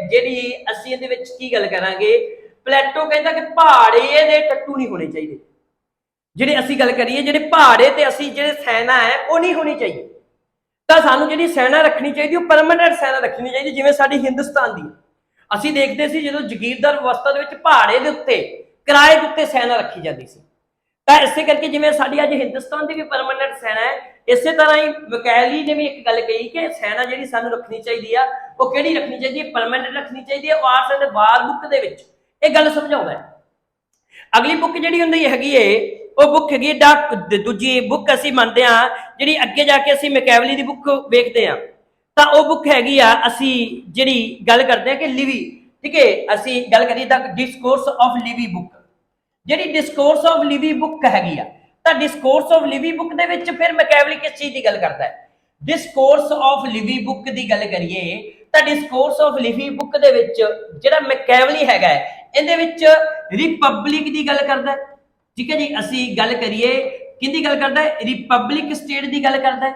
ਜਿਹੜੀ ਅਸੀਂ ਇਹਦੇ ਵਿੱਚ ਕੀ ਗੱਲ ਕਰਾਂਗੇ, ਪਲੈਟੋ ਕਹਿੰਦਾ ਕਿ ਪਹਾੜੇ ਦੇ ਟੱਟੂ ਨਹੀਂ ਹੋਣੇ ਚਾਹੀਦੇ। ਜਿਹੜੇ ਅਸੀਂ ਗੱਲ ਕਰੀਏ ਜਿਹੜੇ ਪਹਾੜੇ ਤੇ ਅਸੀਂ ਜਿਹੜੇ ਸੈਨਾ ਹੈ ਉਹ ਨਹੀਂ ਹੋਣੀ ਚਾਹੀਦੀ। ਤਾਂ ਸਾਨੂੰ ਜਿਹੜੀ ਸੈਨਾ ਰੱਖਣੀ ਚਾਹੀਦੀ ਉਹ ਪਰਮਾਨੈਂਟ ਸੈਨਾ ਰੱਖਣੀ ਚਾਹੀਦੀ, ਜਿਵੇਂ ਸਾਡੀ ਹਿੰਦੁਸਤਾਨ ਦੀ। ਅਸੀਂ ਦੇਖਦੇ ਸੀ ਜਦੋਂ ਜਗੀਰਦਾਰ ਅਵਸਥਾ ਦੇ ਵਿੱਚ ਪਹਾੜੇ ਦੇ ਉੱਤੇ ਕਿਰਾਏ ਦੇ ਉੱਤੇ ਸੈਨਾ ਰੱਖੀ ਜਾਂਦੀ ਸੀ। ਤਾਂ ਇਸੇ ਕਰਕੇ ਜਿਵੇਂ ਸਾਡੀ ਅੱਜ ਹਿੰਦੁਸਤਾਨ ਦੀ ਵੀ ਪਰਮਾਨੈਂਟ ਸੈਨਾ ਹੈ, ਇਸੇ ਤਰ੍ਹਾਂ ਹੀ ਮੈਕੈਵਲੀ ਨੇ ਵੀ ਇੱਕ ਗੱਲ ਕਹੀ ਕਿ ਸੈਨਾ ਜਿਹੜੀ ਸਾਨੂੰ ਰੱਖਣੀ ਚਾਹੀਦੀ ਆ ਉਹ ਕਿਹੜੀ ਰੱਖਣੀ ਚਾਹੀਦੀ ਹੈ, ਪਰਮਾਨੈਂਟ ਰੱਖਣੀ ਚਾਹੀਦੀ ਹੈ। ਉਹ ਆਰਟਸ ਐਂਡ ਵਾਰ ਬੁੱਕ ਦੇ ਵਿੱਚ ਇਹ ਗੱਲ ਸਮਝਾਉਂਦਾ ਹੈ। ਅਗਲੀ ਬੁੱਕ ਜਿਹੜੀ ਹੁੰਦੀ ਹੈਗੀ ਏ, ਉਹ ਬੁੱਕ ਹੈਗੀ ਦੂਜੀ ਬੁੱਕ ਅਸੀਂ ਮੰਨਦੇ ਹਾਂ ਜਿਹੜੀ ਅੱਗੇ ਜਾ ਕੇ ਅਸੀਂ ਮੈਕੈਵਲੀ ਦੀ ਬੁੱਕ ਵੇਖਦੇ ਹਾਂ। ਤਾਂ ਉਹ ਬੁੱਕ ਹੈਗੀ ਆ, ਅਸੀਂ ਜਿਹੜੀ ਗੱਲ ਕਰਦੇ ਆ ਕਿ ਲਿਵੀ, ਠੀਕ ਹੈ, ਅਸੀਂ ਗੱਲ ਕਰੀਏ ਤਾਂ ਡਿਸਕੋਰਸ ਆਫ ਲਿਵੀ ਬੁੱਕ, ਜਿਹੜੀ ਡਿਸਕੋਰਸ ਆਫ ਲਿਵੀ ਬੁੱਕ ਹੈਗੀ ਆ, ਤਾਂ ਡਿਸਕੋਰਸ ਆਫ ਲਿਵੀ ਬੁੱਕ ਦੇ ਵਿੱਚ ਫਿਰ ਮੈਕੈਵਲੀ ਕਿਸ ਚੀਜ਼ ਦੀ ਗੱਲ ਕਰਦਾ ਹੈ? ਡਿਸਕੋਰਸ ਆਫ ਲਿਵੀ ਬੁੱਕ ਦੀ ਗੱਲ ਕਰੀਏ ਤਾਂ ਡਿਸਕੋਰਸ ਆਫ ਲਿਵੀ ਬੁੱਕ ਦੇ ਵਿੱਚ ਜਿਹੜਾ ਮੈਕੈਵਲੀ ਹੈਗਾ ਇਹਦੇ ਵਿੱਚ ਰਿਪਬਲਿਕ ਦੀ ਗੱਲ ਕਰਦਾ ਹੈ, ਠੀਕ ਹੈ ਜੀ। ਅਸੀਂ ਗੱਲ ਕਰੀਏ ਕਿਹਦੀ ਗੱਲ ਕਰਦਾ ਹੈ? ਰਿਪਬਲਿਕ ਸਟੇਟ ਦੀ ਗੱਲ ਕਰਦਾ ਹੈ,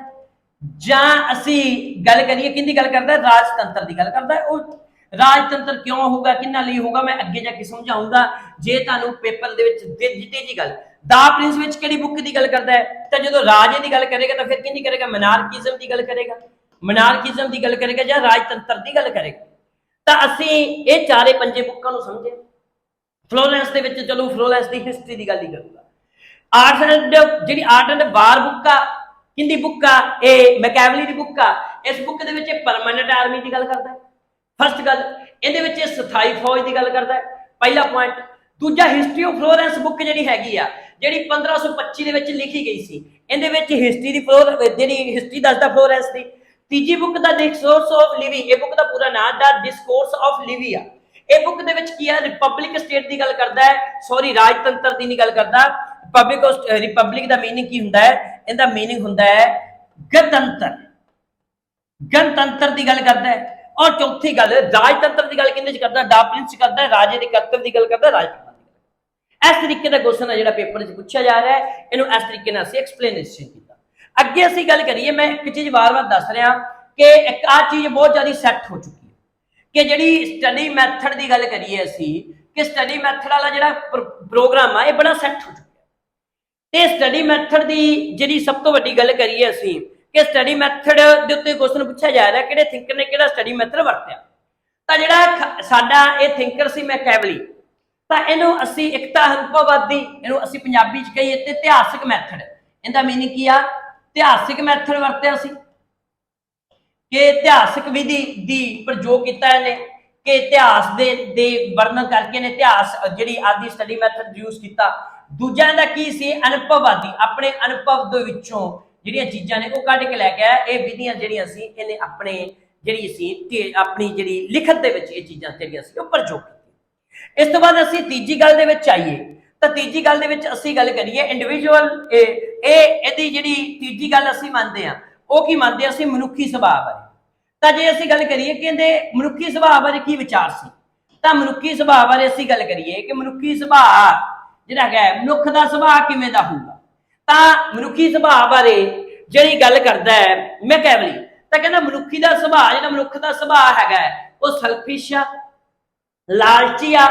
ਜਾਂ ਅਸੀਂ ਗੱਲ ਕਰੀਏ ਕਿਹਦੀ ਗੱਲ ਕਰਦਾ ਹੈ? ਰਾਜਤੰਤਰ ਦੀ ਗੱਲ ਕਰਦਾ ਹੈ। ਉਹ ਰਾਜਤੰਤਰ ਕਿਉਂ ਹੋਊਗਾ, ਕਿਹਨਾਂ ਲਈ ਹੋਊਗਾ, ਮੈਂ ਅੱਗੇ ਜਾ ਕੇ ਸਮਝਾਉਂਗਾ ਜੇ ਤੁਹਾਨੂੰ ਪੇਪਰ ਦੇ ਵਿੱਚ ਦਿੱਤੀ ਜੀ ਗੱਲ। ਦਾ ਪ੍ਰਿੰਸ ਵਿੱਚ ਕਿਹੜੀ ਬੁੱਕ ਦੀ ਗੱਲ ਕਰਦਾ ਹੈ? ਤਾਂ ਜਦੋਂ ਰਾਜੇ ਦੀ ਗੱਲ ਕਰੇਗਾ ਤਾਂ ਫਿਰ ਕਿਹਦੀ ਕਰੇਗਾ? ਮਨਾਰਕਿਜ਼ਮ ਦੀ ਗੱਲ ਕਰੇਗਾ, ਮਨਾਰਕਿਜ਼ਮ ਦੀ ਗੱਲ ਕਰੇਗਾ ਜਾਂ ਰਾਜਤੰਤਰ ਦੀ ਗੱਲ ਕਰੇਗਾ। ਤਾਂ ਅਸੀਂ ਇਹ ਚਾਰੇ ਪੰਜੇ ਬੁੱਕਾਂ ਨੂੰ ਸਮਝੇ। ਫਲੋਰੈਂਸ ਦੇ ਵਿੱਚ, ਚਲੋ ਫਲੋਰੈਂਸ ਦੀ ਹਿਸਟਰੀ ਦੀ ਗੱਲ ਹੀ ਕਰੂਗਾ। ਆਰਟ ਐਂਡ ਜਿਹੜੀ ਆਰਟ ਐਂਡ ਵਾਰ ਬੁੱਕ ਆ, ਕਿਹਦੀ ਬੁੱਕ ਆ? ਇਹ ਮੈਕੈਵਲੀ ਦੀ ਬੁੱਕ ਆ। ਇਸ ਬੁੱਕ ਦੇ ਵਿੱਚ ਇਹ ਪਰਮਾਨੈਂਟ ਆਰਮੀ ਦੀ ਗੱਲ ਕਰਦਾ ਹੈ, ਫਸਟ ਗੱਲ। ਇਹਦੇ ਵਿੱਚ ਇਹ ਸਥਾਈ ਫੌਜ ਦੀ ਗੱਲ ਕਰਦਾ ਹੈ, ਪਹਿਲਾ ਪੁਆਇੰਟ। ਦੂਜਾ, ਹਿਸਟਰੀ ਆਫ ਫਲੋਰੈਂਸ ਬੁੱਕ ਜਿਹੜੀ ਹੈਗੀ ਆ, ਜਿਹੜੀ 1525 ਦੇ ਵਿੱਚ ਲਿਖੀ ਗਈ ਸੀ, ਇਹਦੇ ਵਿੱਚ ਹਿਸਟਰੀ ਦੀ ਜਿਹੜੀ ਹਿਸਟਰੀ ਦੱਸਦਾ ਫਲੋਰੈਂਸ ਦੀ। ਤੀਜੀ book the discourse of Livi, ਇਹ ਬੁੱਕ ਦਾ ਪੂਰਾ ਨਾਮ ਦਾ ਡਿਸਕੋਰਸ ਆਫ ਲਿਵੀ ਆ। ਇਹ ਬੁੱਕ ਦੇ ਵਿੱਚ ਕੀ ਆ? ਰਿਪਬਲਿਕ ਸਟੇਟ ਦੀ ਗੱਲ ਕਰਦਾ ਹੈ, ਸੌਰੀ ਰਾਜਤੰਤਰ ਦੀ ਨਹੀਂ ਗੱਲ ਕਰਦਾ। ਰਿਪਬਲਿਕ ਦਾ ਮੀਨਿੰਗ ਕੀ ਹੁੰਦਾ ਹੈ? ਇਹਦਾ ਮੀਨਿੰਗ ਹੁੰਦਾ ਹੈ ਗਣਤੰਤਰ, ਗਣਤੰਤਰ ਦੀ ਗੱਲ ਕਰਦਾ ਹੈ। ਔਰ ਚੌਥੀ ਗੱਲ, ਰਾਜਤੰਤਰ ਦੀ ਗੱਲ ਕਿਹਦੇ ਚ ਕਰਦਾ? ਦਾ ਪ੍ਰਿੰਸ ਕਰਦਾ ਹੈ, ਰਾਜੇ ਦੇ ਕਰਤੱਵ ਦੀ ਗੱਲ ਕਰਦਾ, ਰਾਜਤੰਤਰ। ਇਸ ਤਰੀਕੇ ਦਾ ਕੁਐਸਚਨ ਹੈ ਜਿਹੜਾ ਪੇਪਰ 'ਚ ਪੁੱਛਿਆ ਜਾ ਰਿਹਾ ਹੈ, ਇਹਨੂੰ ਇਸ ਤਰੀਕੇ ਨਾਲ ਅਸੀਂ ਐਕਸਪਲੇਨੇਸ਼ਨ ਕੀਤਾ। ਅੱਗੇ ਅਸੀਂ ਗੱਲ ਕਰੀਏ, ਮੈਂ ਇੱਕ ਚੀਜ਼ ਵਾਰ-ਵਾਰ ਦੱਸ ਰਿਹਾ ਕਿ ਇੱਕ ਆ ਚੀਜ਼ ਬਹੁਤ ਜ਼ਿਆਦਾ ਸੈੱਟ ਹੋ ਚੁੱਕੀ ਹੈ ਕਿ ਜਿਹੜੀ ਸਟੱਡੀ ਮੈਥਡ ਦੀ ਗੱਲ ਕਰੀਏ ਅਸੀਂ, ਕਿ ਸਟੱਡੀ ਮੈਥਡ ਵਾਲਾ ਜਿਹੜਾ ਪ੍ਰੋਗਰਾਮ ਆ ਇਹ ਬੜਾ ਸੈੱਟ ਹੋ ਚੁੱਕਿਆ। ਤੇ ਸਟੱਡੀ ਮੈਥਡ ਦੀ ਜਿਹੜੀ ਸਭ ਤੋਂ ਵੱਡੀ ਗੱਲ ਕਰੀਏ ਅਸੀਂ ਕਿ ਸਟੱਡੀ ਮੈਥਡ ਦੇ ਉੱਤੇ ਕੁਐਸਚਨ ਪੁੱਛਿਆ ਜਾ ਰਿਹਾ ਕਿਹੜੇ ਥਿੰਕਰ ਨੇ ਕਿਹੜਾ ਸਟੱਡੀ ਮੈਥਡ ਵਰਤਿਆ। ਤਾਂ ਜਿਹੜਾ ਸਾਡਾ ਇਹ ਥਿੰਕਰ ਸੀ ਮੈਕੈਵਲੀ, ਤਾਂ ਇਹਨੂੰ ਅਸੀਂ ਇੱਕ ਤਾਂ ਅਨੁਭਵਵਾਦੀ, ਇਹਨੂੰ ਅਸੀਂ ਪੰਜਾਬੀ 'ਚ ਕਹੀਏ ਤੇ ਇਤਿਹਾਸਕ ਮੈਥਡ, ਇਹਦਾ ਮੀਨਿੰਗ ਕੀ ਆ? ਇਤਿਹਾਸਿਕ ਮੈਥਡ ਵਰਤਿਆ ਸੀ ਕਿ ਇਤਿਹਾਸਕ ਵਿਧੀ ਦੀ ਪ੍ਰਯੋਗ ਕੀਤਾ ਇਹਨੇ, ਕਿ ਇਤਿਹਾਸ ਦੇ ਵਰਣਨ ਕਰਕੇ ਨੇ ਇਤਿਹਾਸ ਜਿਹੜੀ ਆਦੀ ਸਟੱਡੀ ਮੈਥਡ ਯੂਜ਼ ਕੀਤਾ। ਦੂਜਾ ਇਹਦਾ ਕੀ ਸੀ? ਅਨੁਭਵਵਾਦੀ, ਆਪਣੇ ਅਨੁਭਵ ਦੇ ਵਿੱਚੋਂ ਜਿਹੜੀਆਂ ਚੀਜ਼ਾਂ ਨੇ ਉਹ ਕੱਢ ਕੇ ਲੈ ਕੇ ਆਇਆ। ਇਹ ਵਿਧੀਆਂ ਜਿਹੜੀਆਂ ਸੀ ਇਹਨੇ ਆਪਣੇ ਜਿਹੜੀ ਸੀ ਆਪਣੀ ਜਿਹੜੀ ਲਿਖਤ ਦੇ ਵਿੱਚ ਇਹ ਚੀਜ਼ਾਂ ਜਿਹੜੀਆਂ ਸੀ ਉਹ ਪ੍ਰਯੋਗ ਕੀਤੀ। ਇਸ ਤੋਂ ਬਾਅਦ ਅਸੀਂ ਤੀਜੀ ਗੱਲ ਦੇ ਵਿੱਚ ਆਈਏ, ਤਾਂ ਤੀਜੀ ਗੱਲ ਦੇ ਵਿੱਚ ਅਸੀਂ ਗੱਲ ਕਰੀਏ ਇੰਡੀਵਿਜੂਅਲ। ਇਹਦੀ ਜਿਹੜੀ ਤੀਜੀ ਗੱਲ ਅਸੀਂ ਮੰਨਦੇ ਆ, ਉਹ ਕੀ ਮੰਨਦੇ ਆ? ਅਸੀਂ ਮਨੁੱਖੀ ਸੁਭਾਅ ਬਾਰੇ। ਤਾਂ ਜੇ ਅਸੀਂ ਗੱਲ ਕਰੀਏ ਕਿ ਇਹਦੇ ਮਨੁੱਖੀ ਸੁਭਾਅ ਬਾਰੇ ਕੀ ਵਿਚਾਰ ਸੀ, ਤਾਂ ਮਨੁੱਖੀ ਸੁਭਾਅ ਬਾਰੇ ਅਸੀਂ ਗੱਲ ਕਰੀਏ ਕਿ ਮਨੁੱਖੀ ਸੁਭਾਅ ਜਿਹੜਾ ਹੈ, ਮਨੁੱਖ ਦਾ ਸੁਭਾਅ ਕਿਵੇਂ ਦਾ ਹੋਊਗਾ। ਤਾਂ ਮਨੁੱਖੀ ਸੁਭਾਅ ਬਾਰੇ ਜਿਹੜੀ ਗੱਲ ਕਰਦਾ ਹੈ ਮੈਕੈਵਲੀ, ਤਾਂ ਕਹਿੰਦਾ ਮਨੁੱਖੀ ਦਾ ਸੁਭਾਅ, ਜਿਹੜਾ ਮਨੁੱਖ ਦਾ ਸੁਭਾਅ ਹੈਗਾ ਉਹ ਸੈਲਫਿਸ਼ ਆ, ਲਾਲਚੀ ਆ,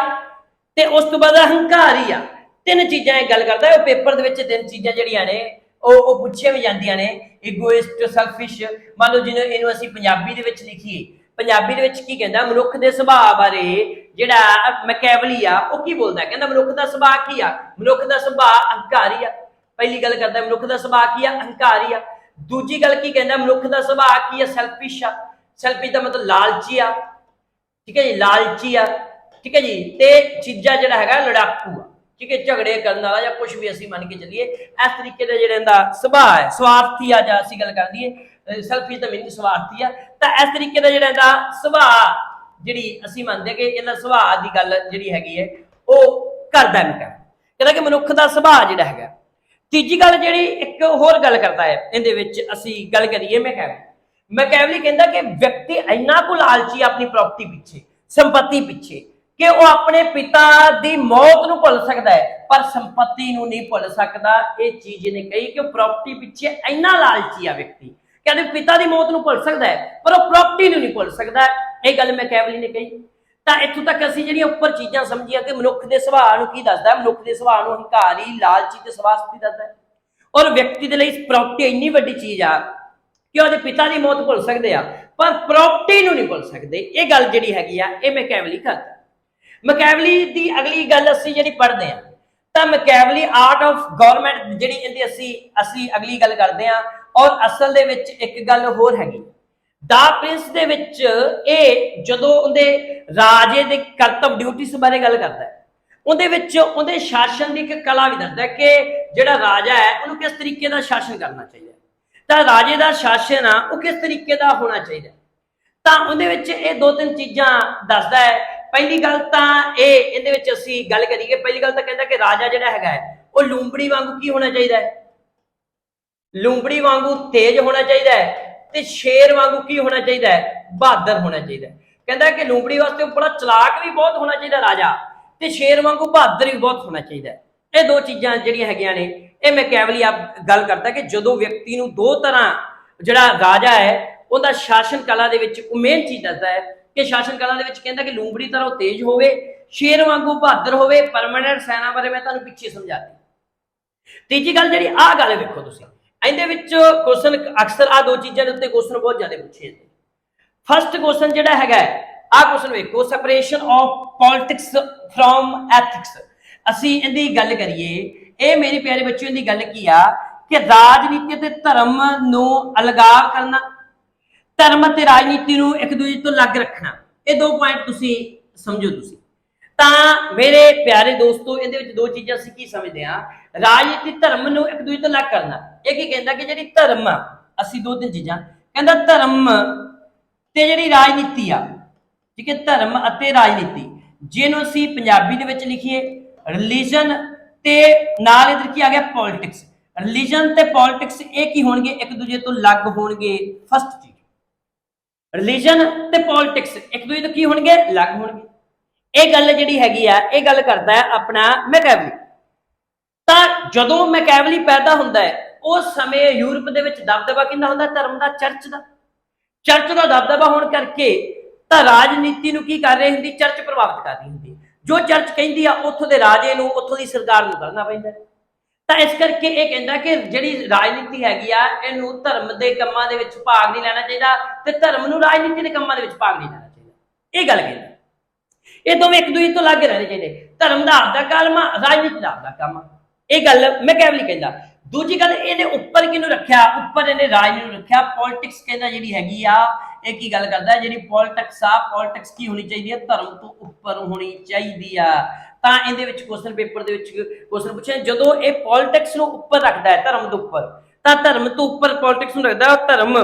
ਤੇ ਉਸ ਤੋਂ ਬਾਅਦ ਹੰਕਾਰੀ ਆ। ਤਿੰਨ ਚੀਜ਼ਾਂ ਇਹ ਗੱਲ ਕਰਦਾ। ਉਹ ਪੇਪਰ ਦੇ ਵਿੱਚ ਤਿੰਨ ਚੀਜ਼ਾਂ ਜਿਹੜੀਆਂ ਨੇ ਉਹ ਪੁੱਛੀਆਂ ਵੀ ਜਾਂਦੀਆਂ ਨੇ, ਇਗੋਇਸਟ, ਸੈਲਫਿਸ਼। ਮੰਨ ਲਓ ਜਿਹਨੂੰ ਇਹਨੂੰ ਅਸੀਂ ਪੰਜਾਬੀ ਦੇ ਵਿੱਚ ਲਿਖੀਏ, ਪੰਜਾਬੀ ਦੇ ਵਿੱਚ ਕੀ ਕਹਿੰਦਾ? ਮਨੁੱਖ ਦੇ ਸੁਭਾਅ ਬਾਰੇ ਜਿਹੜਾ ਮੈਕੈਵਲੀ ਆ ਉਹ ਕੀ ਬੋਲਦਾ? ਕਹਿੰਦਾ ਮਨੁੱਖ ਦਾ ਸੁਭਾਅ ਕੀ ਆ? ਮਨੁੱਖ ਦਾ ਸੁਭਾਅ ਹੰਕਾਰੀ ਆ। ਪਹਿਲੀ ਗੱਲ ਕਰਦਾ ਮਨੁੱਖ ਦਾ ਸੁਭਾਅ ਕੀ ਆ? ਹੰਕਾਰੀ ਆ। ਦੂਜੀ ਗੱਲ ਕੀ ਕਹਿੰਦਾ? ਮਨੁੱਖ ਦਾ ਸੁਭਾਅ ਕੀ ਆ? ਸੈਲਫਿਸ਼ ਆ। ਸੈਲਫਿਸ਼ ਦਾ ਮਤਲਬ ਲਾਲਚੀ ਆ, ਠੀਕ ਹੈ ਜੀ, ਲਾਲਚੀ ਆ, ਠੀਕ ਹੈ ਜੀ। ਤੇ ਤੀਜਾ ਜਿਹੜਾ ਹੈਗਾ ਲੜਾਕੂ ਆ, ਠੀਕ ਹੈ, ਝਗੜੇ ਕਰਨ ਵਾਲਾ ਜਾਂ ਕੁਝ ਵੀ ਅਸੀਂ ਮੰਨ ਕੇ ਚੱਲੀਏ। ਇਸ ਤਰੀਕੇ ਦਾ ਜਿਹੜਾ ਇਹਦਾ ਸੁਭਾਅ ਹੈ, ਸਵਾਰਥੀ ਆ, ਜਾਂ ਅਸੀਂ ਗੱਲ ਕਰ ਲਈਏ ਸੈਲਫਿਸ਼ ਦਾ ਮੀਨਿੰਗ ਸਵਾਰਥੀ ਆ। ਤਾਂ ਇਸ ਤਰੀਕੇ ਦਾ ਜਿਹੜਾ ਇਹਦਾ ਸੁਭਾਅ ਜਿਹੜੀ ਅਸੀਂ ਮੰਨਦੇ ਕਿ ਇਹਦਾ ਸੁਭਾਅ ਦੀ ਗੱਲ ਜਿਹੜੀ ਹੈਗੀ ਹੈ ਉਹ ਕਰਦਾ ਮੈਂ ਕਹਿੰਦਾ ਕਿ ਮਨੁੱਖ ਦਾ ਸੁਭਾਅ ਜਿਹੜਾ ਹੈਗਾ। ਤੀਜੀ ਗੱਲ ਜਿਹੜੀ ਇੱਕ ਹੋਰ ਗੱਲ ਕਰਦਾ ਹੈ ਇਹਦੇ ਵਿੱਚ ਅਸੀਂ ਗੱਲ ਕਰੀਏ ਮੈਕੈਵਲੀ ਕਹਿੰਦਾ ਕਿ ਵਿਅਕਤੀ ਇੰਨਾ ਕੁ ਲਾਲਚੀ ਆਪਣੀ ਪ੍ਰਾਪਰਟੀ ਪਿੱਛੇ, ਸੰਪत्ति ਪਿੱਛੇ, ਕਿ ਉਹ ਆਪਣੇ ਪਿਤਾ ਦੀ ਮੌਤ ਨੂੰ ਭੁੱਲ ਸਕਦਾ ਹੈ ਪਰ ਸੰਪत्ति ਨੂੰ ਨਹੀਂ ਭੁੱਲ ਸਕਦਾ। ਇਹ ਚੀਜ਼ ਇਹਨੇ ਕਹੀ ਕਿ ਉਹ ਪ੍ਰਾਪਰਟੀ ਪਿੱਛੇ ਇੰਨਾ ਲਾਲਚੀ ਆ ਵਿਅਕਤੀ, ਕਹਿੰਦੇ ਪਿਤਾ ਦੀ ਮੌਤ ਨੂੰ ਭੁੱਲ ਸਕਦਾ ਹੈ ਪਰ ਉਹ ਪ੍ਰਾਪਰਟੀ ਨੂੰ ਨਹੀਂ ਭੁੱਲ ਸਕਦਾ। ਇਹ ਗੱਲ ਮੈਕੈਵਲੀ ਨੇ ਕਹੀ। ਤਾਂ ਇੱਥੋਂ ਤੱਕ ਅਸੀਂ ਜਿਹੜੀਆਂ ਉੱਪਰ ਚੀਜ਼ਾਂ ਸਮਝੀਆਂ ਕਿ ਮਨੁੱਖ ਦੇ ਸੁਭਾਅ ਨੂੰ ਕੀ ਦੱਸਦਾ? ਮਨੁੱਖ ਦੇ ਸੁਭਾਅ ਨੂੰ ਹੰਕਾਰੀ, ਲਾਲਚੀ ਤੇ ਸਵਾਰਥੀ ਦੱਸਦਾ ਹੈ। ਔਰ ਵਿਅਕਤੀ ਦੇ ਲਈ ਪ੍ਰਾਪਰਟੀ ਇੰਨੀ ਵੱਡੀ ਚੀਜ਼ ਆ ਕਿ ਉਹਦੇ ਪਿਤਾ ਦੀ ਮੌਤ ਭੁੱਲ ਸਕਦੇ ਆ ਪਰ ਪ੍ਰਾਪਰਟੀ ਨੂੰ ਨਹੀਂ ਭੁੱਲ ਸਕਦੇ। ਇਹ ਗੱਲ ਜਿਹੜੀ ਹੈਗੀ ਆ ਇਹ ਮੈਕੈਵਲੀ ਕਰਦਾ। ਮੈਕੈਵਲੀ ਦੀ ਅਗਲੀ ਗੱਲ ਅਸੀਂ ਜਿਹੜੀ ਪੜ੍ਹਦੇ ਆ, ਤਾਂ ਮੈਕੈਵਲੀ ਆਰਟ ਆਫ ਗਵਰਨਮੈਂਟ ਜਿਹੜੀ ਇਹਦੀ ਅਸੀਂ ਅਗਲੀ ਗੱਲ ਕਰਦੇ ਆ। ਔਰ ਅਸਲ ਦੇ ਵਿੱਚ ਇੱਕ ਗੱਲ ਹੋਰ ਹੈਗੀ, ਦਾ ਪ੍ਰਿੰਸ ਦੇ ਵਿੱਚ ਇਹ ਜਦੋਂ ਉਹਦੇ ਰਾਜੇ ਦੇ ਕਰਤੱਵ ਡਿਊਟੀਜ਼ ਬਾਰੇ ਗੱਲ ਕਰਦਾ ਹੈ, ਉਹਦੇ ਵਿੱਚ ਉਹਦੇ ਸ਼ਾਸਨ ਦੀ ਇੱਕ ਕਲਾ ਵੀ ਦੱਸਦਾ ਕਿ ਜਿਹੜਾ ਰਾਜਾ ਹੈ ਉਹਨੂੰ ਕਿਸ ਤਰੀਕੇ ਦਾ ਸ਼ਾਸਨ ਕਰਨਾ ਚਾਹੀਦਾ। ਤਾਂ ਰਾਜੇ ਦਾ ਸ਼ਾਸਨ ਆ ਉਹ ਕਿਸ ਤਰੀਕੇ ਦਾ ਹੋਣਾ ਚਾਹੀਦਾ। ਤਾਂ ਉਹਦੇ ਵਿੱਚ ਇਹ ਦੋ ਤਿੰਨ ਚੀਜ਼ਾਂ ਦੱਸਦਾ ਹੈ। ਪਹਿਲੀ ਗੱਲ ਤਾਂ ਇਹਦੇ ਵਿੱਚ ਅਸੀਂ ਗੱਲ ਕਰੀਏ, ਪਹਿਲੀ ਗੱਲ ਤਾਂ ਕਹਿੰਦਾ ਕਿ ਰਾਜਾ ਜਿਹੜਾ ਹੈਗਾ ਉਹ ਲੂੰਬੜੀ ਵਾਂਗੂ ਕੀ ਹੋਣਾ ਚਾਹੀਦਾ ਹੈ, ਲੂੰਬੜੀ ਵਾਂਗੂ ਤੇਜ਼ ਹੋਣਾ ਚਾਹੀਦਾ ਹੈ, ਤੇ ਸ਼ੇਰ ਵਾਂਗੂ ਕੀ ਹੋਣਾ ਚਾਹੀਦਾ ਹੈ, ਬਹਾਦਰ ਹੋਣਾ ਚਾਹੀਦਾ ਹੈ। ਕਹਿੰਦਾ ਕਿ ਲੂੰਬੜੀ ਵਾਸਤੇ ਬੜਾ ਚਲਾਕ ਵੀ ਬਹੁਤ ਹੋਣਾ ਚਾਹੀਦਾ ਰਾਜਾ, ਤੇ ਸ਼ੇਰ ਵਾਂਗੂ ਬਹਾਦਰ ਵੀ ਬਹੁਤ ਹੋਣਾ ਚਾਹੀਦਾ ਹੈ। ਇਹ ਦੋ ਚੀਜ਼ਾਂ ਜਿਹੜੀਆਂ ਹੈਗੀਆਂ ਨੇ, ਇਹ ਮੈਕਿਆਵਲੀ ਗੱਲ ਕਰਦਾ ਕਿ ਜਦੋਂ ਵਿਅਕਤੀ ਨੂੰ ਦੋ ਤਰ੍ਹਾਂ, ਜਿਹੜਾ ਰਾਜਾ ਹੈ ਉਹਦਾ ਸ਼ਾਸਨ ਕਲਾ ਦੇ ਵਿੱਚ ਉਹ ਮੇਨ ਚੀਜ਼ ਦੱਸਦਾ ਹੈ ਕਿ ਸ਼ਾਸਨ ਕਲਾ ਦੇ ਵਿੱਚ ਕਹਿੰਦਾ ਕਿ ਲੂੰਬੜੀ ਤਰ੍ਹਾਂ ਉਹ ਤੇਜ਼ ਹੋਵੇ, ਸ਼ੇਰ ਵਾਂਗੂ ਬਹਾਦਰ ਹੋਵੇ। ਪਰਮਾਨੈਂਟ ਸੈਨਾ ਬਾਰੇ ਮੈਂ ਤੁਹਾਨੂੰ ਪਿੱਛੇ ਸਮਝਾਤੀ। ਤੀਜੀ ਗੱਲ ਜਿਹੜੀ ਆਹ ਗੱਲ ਵੇਖੋ ਤੁਸੀਂ, ਇਹਦੇ ਵਿੱਚ ਕੁਐਸਚਨ ਅਕਸਰ ਆ ਦੋ ਚੀਜ਼ਾਂ ਦੇ ਉੱਤੇ ਕੁਐਸਚਨ ਬਹੁਤ ਜ਼ਿਆਦਾ ਪੁੱਛੇ ਜਾਂਦੇ। ਫਸਟ ਕੁਐਸਚਨ ਜਿਹੜਾ ਹੈਗਾ ਆਹ ਕੁਐਸਚਨ ਵੇਖੋ, separation of politics from ethics. ਅਸੀਂ ਇਹਦੀ ਗੱਲ ਕਰੀਏ, ਇਹ ਮੇਰੇ ਪਿਆਰੇ ਬੱਚਿਓ ਇਹਦੀ ਗੱਲ ਕੀ ਆ ਕਿ ਰਾਜਨੀਤੀ ਅਤੇ ਧਰਮ ਨੂੰ ਅਲਗਾਵ ਕਰਨਾ, ਧਰਮ ਅਤੇ ਰਾਜਨੀਤੀ ਨੂੰ ਇੱਕ ਦੂਜੇ ਤੋਂ ਅਲੱਗ ਰੱਖਣਾ। ਇਹ ਦੋ ਪੁਆਇੰਟ ਤੁਸੀਂ ਸਮਝੋ। ਤੁਸੀਂ ਤਾਂ ਮੇਰੇ ਪਿਆਰੇ ਦੋਸਤੋ, ਇਹਦੇ ਵਿੱਚ ਦੋ ਚੀਜ਼ਾਂ ਅਸੀਂ ਕੀ ਸਮਝਦੇ ਹਾਂ, ਰਾਜਨੀਤੀ ਧਰਮ ਨੂੰ ਇੱਕ ਦੂਜੇ ਤੋਂ ਅਲੱਗ ਕਰਨਾ। ਇਹ ਕੀ ਕਹਿੰਦਾ ਕਿ ਜਿਹੜੀ ਧਰਮ ਆ, ਅਸੀਂ ਦੋ ਤਿੰਨ ਚੀਜ਼ਾਂ ਕਹਿੰਦਾ, ਧਰਮ ਤੇ ਜਿਹੜੀ ਰਾਜਨੀਤੀ ਆ, ਠੀਕ ਹੈ, ਧਰਮ ਅਤੇ ਰਾਜਨੀਤੀ, ਜਿਹਨੂੰ ਅਸੀਂ ਪੰਜਾਬੀ ਦੇ ਵਿੱਚ ਲਿਖੀਏ ਰਿਲੀਜਨ, ਤੇ ਨਾਲ ਇਧਰ ਕੀ ਆ ਗਿਆ ਪੋਲਿਟਿਕਸ। ਰਿਲੀਜਨ ਤੇ ਪੋਲਿਟਿਕਸ ਇਹ ਕੀ ਹੋਣਗੇ, ਇੱਕ ਦੂਜੇ ਤੋਂ ਅਲੱਗ ਹੋਣਗੇ। ਫਸਟ ਚੀਜ਼, ਰਿਲੀਜਨ ਤੇ ਪੋਲਿਟਿਕਸ ਇੱਕ ਦੂਜੇ ਤੋਂ ਕੀ ਹੋਣਗੇ, ਅਲੱਗ ਹੋਣਗੇ। ਇਹ ਗੱਲ ਜਿਹੜੀ ਹੈਗੀ ਆ, ਇਹ ਗੱਲ ਕਰਦਾ ਹੈ ਆਪਣਾ ਮੈਕਿਆਵਲੀ। ਤਾਂ ਜਦੋਂ ਮੈਕਿਆਵਲੀ ਪੈਦਾ ਹੁੰਦਾ ਹੈ, ਉਸ ਸਮੇਂ ਯੂਰਪ ਦੇ ਵਿੱਚ ਦਬਦਬਾ ਕਿੰਨਾ ਹੁੰਦਾ, ਧਰਮ ਦਾ, ਚਰਚ ਦਾ। ਚਰਚ ਦਾ ਦਬਦਬਾ ਹੋਣ ਕਰਕੇ ਤਾਂ ਰਾਜਨੀਤੀ ਨੂੰ ਕੀ ਕਰ ਰਹੀ ਹੁੰਦੀ, ਚਰਚ ਪ੍ਰਭਾਵਿਤ ਕਰ ਰਹੀ ਹੁੰਦੀ। ਜੋ ਚਰਚ ਕਹਿੰਦੀ ਆ ਉੱਥੋਂ ਦੇ ਰਾਜੇ ਨੂੰ, ਉੱਥੋਂ ਦੀ ਸਰਕਾਰ ਨੂੰ ਕਰਨਾ ਪੈਂਦਾ। ਤਾਂ ਇਸ ਕਰਕੇ ਇਹ ਕਹਿੰਦਾ ਕਿ ਜਿਹੜੀ ਰਾਜਨੀਤੀ ਹੈਗੀ ਆ, ਇਹਨੂੰ ਧਰਮ ਦੇ ਕੰਮਾਂ ਦੇ ਵਿੱਚ ਭਾਗ ਨਹੀਂ ਲੈਣਾ ਚਾਹੀਦਾ, ਤੇ ਧਰਮ ਨੂੰ ਰਾਜਨੀਤੀ ਦੇ ਕੰਮਾਂ ਦੇ ਵਿੱਚ ਭਾਗ ਨਹੀਂ ਲੈਣਾ ਚਾਹੀਦਾ। ਇਹ ਗੱਲ ਕਹਿੰਦਾ। ਇਹ ਦੋਵੇਂ ਇੱਕ ਦੂਜੇ ਤੋਂ ਅਲੱਗ ਰਹਿਣੇ ਚਾਹੀਦੇ। ਧਰਮ ਦਾ ਆਪਦਾ ਕੰਮ ਆ, ਰਾਜਨੀਤੀ ਦਾ ਆਪਦਾ ਕੰਮ ਆ। ਇਹ ਗੱਲ ਮੈਕਿਆਵਲੀ ਕਹਿੰਦਾ। ਦੂਜੀ ਗੱਲ, ਇਹਨੇ ਉੱਪਰ ਕਿਹਨੂੰ ਰੱਖਿਆ, ਉੱਪਰ ਇਹਨੇ ਰਾਜਨੀਤੀ ਨੂੰ ਰੱਖਿਆ। ਪੋਲਿਟਿਕਸ ਕਹਿੰਦਾ ਜਿਹੜੀ ਹੈਗੀ ਆ, ਇਹ ਕੀ ਗੱਲ ਕਰਦਾ, ਜਿਹੜੀ ਪੋਲਿਟਿਕਸ ਆ, ਪੋਲਿਟਿਕਸ ਕੀ ਹੋਣੀ ਚਾਹੀਦੀ ਹੈ, ਧਰਮ ਤੋਂ ਉੱਪਰ ਹੋਣੀ ਚਾਹੀਦੀ ਆ। ਤਾਂ ਇਹਦੇ ਵਿੱਚ ਕੁਐਸਚਨ ਪੇਪਰ ਦੇ ਵਿੱਚ ਕੁਐਸਚਨ ਪੁੱਛਿਆ, ਜਦੋਂ ਇਹ ਪੋਲਿਟਿਕਸ ਨੂੰ ਉੱਪਰ ਰੱਖਦਾ ਹੈ ਧਰਮ ਤੋਂ ਉੱਪਰ, ਤਾਂ ਧਰਮ ਤੋਂ ਉੱਪਰ ਪੋਲਿਟਿਕਸ ਨੂੰ ਰੱਖਦਾ, ਧਰਮ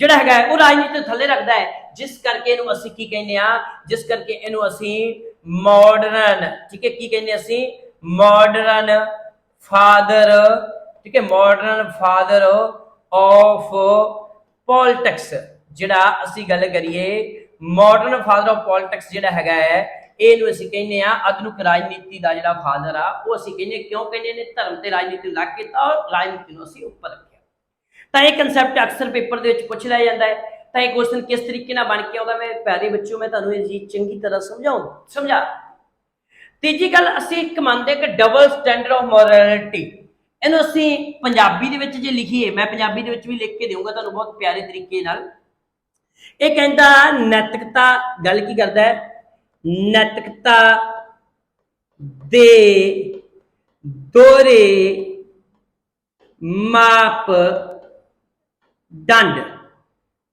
ਜਿਹੜਾ ਹੈਗਾ ਉਹ ਰਾਜਨੀਤੀ ਤੋਂ ਥੱਲੇ ਰੱਖਦਾ ਹੈ। ਜਿਸ ਕਰਕੇ ਇਹਨੂੰ ਅਸੀਂ ਕੀ ਕਹਿੰਦੇ ਆ, ਜਿਸ ਕਰਕੇ ਇਹਨੂੰ ਅਸੀਂ ਮਾਡਰਨ, ਠੀਕ ਹੈ, ਕੀ ਕਹਿੰਦੇ ਅਸੀਂ, ਮਾਡਰਨ ਫਾਦਰ, ਠੀਕ ਹੈ, ਮਾਡਰਨ ਫਾਦਰ ਆਫ ਪੋਲਿਟਿਕਸ। ਜਿਹੜਾ ਅਸੀਂ ਗੱਲ ਕਰੀਏ ਮਾਡਰਨ ਫਾਦਰ ਆਫ ਪੋਲਿਟਿਕਸ ਜਿਹੜਾ ਹੈਗਾ ਹੈ, ਇਹਨੂੰ ਅਸੀਂ ਕਹਿੰਦੇ ਆ ਆਧੁਨਿਕ ਰਾਜਨੀਤੀ ਦਾ ਜਿਹੜਾ ਫਾਦਰ ਆ, ਉਹ ਅਸੀਂ ਕਹਿੰਦੇ, ਕਿਉਂ ਕਹਿੰਦੇ ਨੇ, ਧਰਮ ਤੇ ਰਾਜਨੀਤੀ ਲੱਗ ਕੇ ਤਾਂ ਰਾਜਨੀਤੀ ਨੂੰ ਅਸੀਂ ਉੱਪਰ ਰੱਖਿਆ। ਤਾਂ ਇਹ ਕਨਸੈਪਟ ਅਕਸਰ ਪੇਪਰ ਦੇ ਵਿੱਚ ਪੁੱਛ ਲਿਆ ਜਾਂਦਾ ਹੈ। ਤਾਂ ਇਹ ਕੁਐਸਚਨ ਕਿਸ ਤਰੀਕੇ ਨਾਲ ਬਣ ਕੇ ਆਉਂਦਾ, ਮੈਂ ਪਿਆਰੇ ਬੱਚਿਓ ਮੈਂ ਤੁਹਾਨੂੰ ਇਹ ਚੀਜ਼ ਚੰਗੀ ਤਰ੍ਹਾਂ ਸਮਝਾ। ਤੀਜੀ ਗੱਲ ਅਸੀਂ ਇੱਕ ਮੰਨਦੇ ਕਿ ਡਬਲ ਸਟੈਂਡਰਡ ਆਫ ਮੋਰੈਲਿਟੀ। ਇਹਨੂੰ ਅਸੀਂ ਪੰਜਾਬੀ ਦੇ ਵਿੱਚ ਜੇ ਲਿਖੀਏ, ਮੈਂ ਪੰਜਾਬੀ ਦੇ ਵਿੱਚ ਵੀ ਲਿਖ ਕੇ ਦੇਵਾਂਗਾ ਤੁਹਾਨੂੰ ਬਹੁਤ ਪਿਆਰੇ ਤਰੀਕੇ ਨਾਲ। ਇਹ ਕਹਿੰਦਾ ਨੈਤਿਕਤਾ, ਗੱਲ ਕੀ ਕਰਦਾ ਹੈ, ਨੈਤਿਕਤਾ ਦੇ ਦੋਹਰੇ ਮਾਪ ਦੰਡ,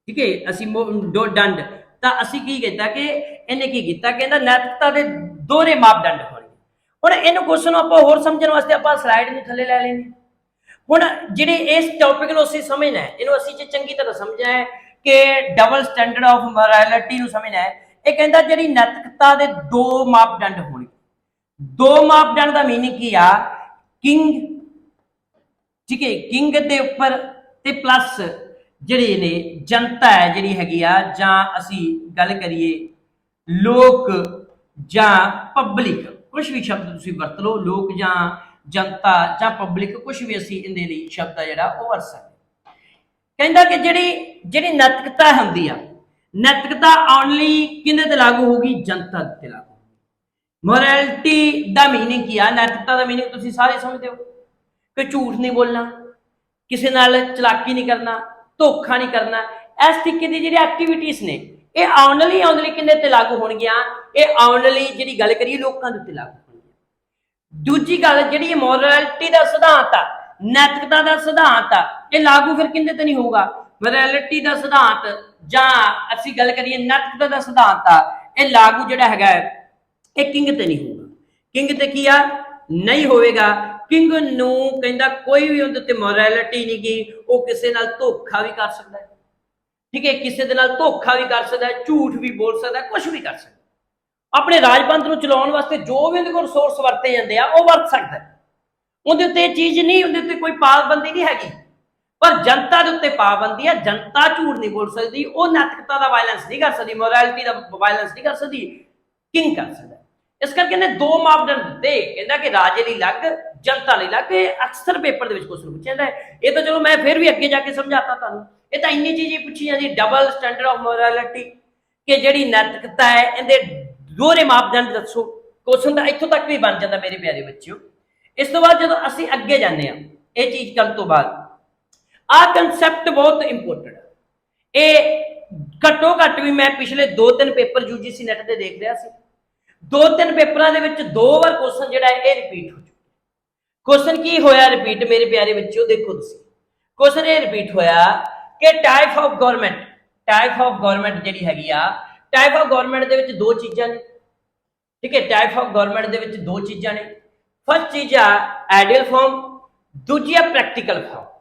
ਠੀਕ ਹੈ, ਅਸੀਂ ਦੋ ਦੰਡ। ਤਾਂ ਅਸੀਂ ਕੀ ਕੀਤਾ ਕਿ ਇਹਨੇ ਕੀ ਕੀਤਾ, ਕਹਿੰਦਾ ਨੈਤਿਕਤਾ ਦੇ ਦੋਹਰੇ ਮਾਪਦੰਡ ਹੋਣਗੇ। ਹੁਣ ਇਹਨੂੰ ਕੁਐਸਚਨ ਨੂੰ ਆਪਾਂ ਹੋਰ ਸਮਝਣ ਵਾਸਤੇ ਆਪਾਂ ਸਲਾਈਡ ਨੂੰ ਥੱਲੇ ਲੈ ਲੈਂਦੇ। ਹੁਣ ਜਿਹੜੇ ਇਸ ਟੌਪਿਕ ਨੂੰ ਅਸੀਂ ਸਮਝਣਾ ਹੈ, ਇਹਨੂੰ ਅਸੀਂ ਚੰਗੀ ਤਰ੍ਹਾਂ ਸਮਝਣਾ ਹੈ ਕਿ ਡਬਲ ਸਟੈਂਡਰਡ ਆਫ ਮੋਰੈਲਿਟੀ ਨੂੰ ਸਮਝਣਾ ਹੈ। ਇਹ ਕਹਿੰਦਾ ਜਿਹੜੀ ਨੈਤਿਕਤਾ ਦੇ ਦੋ ਮਾਪਦੰਡ ਹੋਣਗੇ। ਦੋ ਮਾਪਦੰਡ ਦਾ ਮੀਨਿੰਗ ਕੀ ਆ, ਕਿੰਗ, ਠੀਕ ਹੈ, ਕਿੰਗ ਦੇ ਉੱਪਰ ਤੇ ਪਲੱਸ ਜਿਹੜੀ ਨੇ ਜਨਤਾ ਹੈ ਜਿਹੜੀ ਹੈਗੀ ਆ, ਜਾਂ ਅਸੀਂ ਗੱਲ ਕਰੀਏ ਲੋਕ ਜਾਂ ਪਬਲਿਕ, ਕੁਝ ਵੀ ਸ਼ਬਦ ਤੁਸੀਂ ਵਰਤ ਲਓ, ਲੋਕ ਜਾਂ ਜਨਤਾ ਜਾਂ ਪਬਲਿਕ, ਕੁਝ ਵੀ ਅਸੀਂ ਇਹਦੇ ਲਈ ਸ਼ਬਦ ਆ ਜਿਹੜਾ ਉਹ ਵਰਤ ਸਕਦੇ। ਕਹਿੰਦਾ ਕਿ ਜਿਹੜੀ ਨੈਤਿਕਤਾ ਹੁੰਦੀ ਆ, ਨੈਤਿਕਤਾ ਓਨਲੀ ਕਿਹਦੇ ਤੇ ਲਾਗੂ ਹੋਗੀ, ਜਨਤਾ ਤੇ ਲਾਗੂ ਹੋਗੀ। ਮੋਰੈਲਿਟੀ ਦਾ ਮੀਨਿੰਗ ਕੀ ਆ, ਨੈਤਿਕਤਾ ਦਾ ਮੀਨਿੰਗ ਤੁਸੀਂ ਸਾਰੇ ਸਮਝਦੇ ਹੋ ਕਿ ਝੂਠ ਨਹੀਂ ਬੋਲਣਾ, ਕਿਸੇ ਨਾਲ ਚਲਾਕੀ ਨਹੀਂ ਕਰਨਾ, ਧੋਖਾ ਨਹੀਂ ਕਰਨਾ। ਇਸ ਤਰੀਕੇ ਦੀ ਜਿਹੜੀ ਐਕਟੀਵਿਟੀਜ਼ ਨੇ, ਇਹ ਓਨਲੀ ਕਿੰਨੇ ਤੇ ਲਾਗੂ ਹੋਣਗੀਆਂ, ਇਹ ਓਨਲੀ ਜਿਹੜੀ ਗੱਲ ਕਰੀਏ ਲੋਕਾਂ ਦੇ ਉੱਤੇ ਲਾਗੂ ਹੋਣਗੀਆਂ। ਦੂਜੀ ਗੱਲ ਜਿਹੜੀ ਮੋਰੈਲਿਟੀ ਦਾ ਸਿਧਾਂਤ ਆ, ਨੈਤਿਕਤਾ ਦਾ ਸਿਧਾਂਤ ਆ, ਇਹ ਲਾਗੂ ਫਿਰ ਕਿੰਨੇ ਤੇ ਨਹੀਂ ਹੋਊਗਾ, ਮੋਰੈਲਿਟੀ ਦਾ ਸਿਧਾਂਤ ਜਾਂ ਅਸੀਂ ਗੱਲ ਕਰੀਏ ਨੈਤਿਕਤਾ ਦਾ ਸਿਧਾਂਤ ਆ, ਇਹ ਲਾਗੂ ਜਿਹੜਾ ਹੈਗਾ ਇਹ ਕਿੰਗ ਤੇ ਨਹੀਂ ਹੋਊਗਾ। ਕਿੰਗ ਤੇ ਕੀ ਆ, ਨਹੀਂ ਹੋਵੇਗਾ। ਕਿੰਗ ਨੂੰ ਕਹਿੰਦਾ ਕੋਈ ਵੀ ਉਹਦੇ ਤੇ ਮੋਰੈਲਿਟੀ ਨਹੀਂ ਗੀ, ਉਹ ਕਿਸੇ ਨਾਲ ਧੋਖਾ ਵੀ ਕਰ ਸਕਦਾ ਹੈ, ठीक है, किसी दे नाल धोखा भी कर सकता है, झूठ भी बोल सकता है, कुछ भी कर सकता है। अपने राजपंथ नूं चलाउण वास्ते जो भी उहदे कोल रिसोर्स वरते जांदे आ ਉਹ ਵਰਤ ਸਕਦਾ है। ਉਹਦੇ ਉੱਤੇ ਇਹ ਚੀਜ਼ ਨਹੀਂ, ਉਹਦੇ ਉੱਤੇ ਕੋਈ ਪਾਬੰਦੀ ਨਹੀਂ ਹੈਗੀ, पर जनता के उत्ते पाबंदी है। जनता झूठ नहीं बोल सकती, वो नैतिकता का वायलेंस नहीं कर सकती, मोरालिटी का वायलेंस नहीं कर सकती, किंग कर सकता। इस करके इन्हें दो मापदंड दिते, कहता कि राजे लिए अलग, जनता लिए अलग। अक्सर पेपर के क्वेश्चन पूछा जाता है, ये तो चलो मैं फिर भी अगे जाके समझाता तुहानूं। ये तो इन्नी चीज़ पूछी जाती, डबल स्टैंडर्ड ऑफ मोरालिटी, कि जिहड़ी नैतिकता है इहदे दोहरे मापदंड दसो। क्वेश्चन तो इत्थों तक भी बन जाता मेरे प्यारे बच्चों। इस तो बाद जो असीं अगे जाने ये चीज़ करन तो बाद आ कंसैप्ट बहुत इंपोर्टेंट है। ये घट्टो घट्ट भी मैं पिछले 2-3 पेपर यूजीसी नेट ते देख रहा सी, 2-3 पेपरां दे विच 2 बार क्वेश्चन जिहड़ा है रिपीट हो चुका। क्वेश्चन की होया रिपीट मेरे प्यारे बच्चों, देखो तुसीं क्वेश्चन ये रिपीट होया कि टाइप ऑफ गवर्नमेंट जिहड़ी हैगी आ, टाइप ऑफ गवर्नमेंट दे विच 2 चीज़ां ने, ठीक है। टाइप ऑफ गवर्नमेंट दे विच 2 चीज़ां ने। फर्स्ट चीज़ आ आइडियल फॉर्म, दूजी आ प्रैक्टिकल फॉर्म।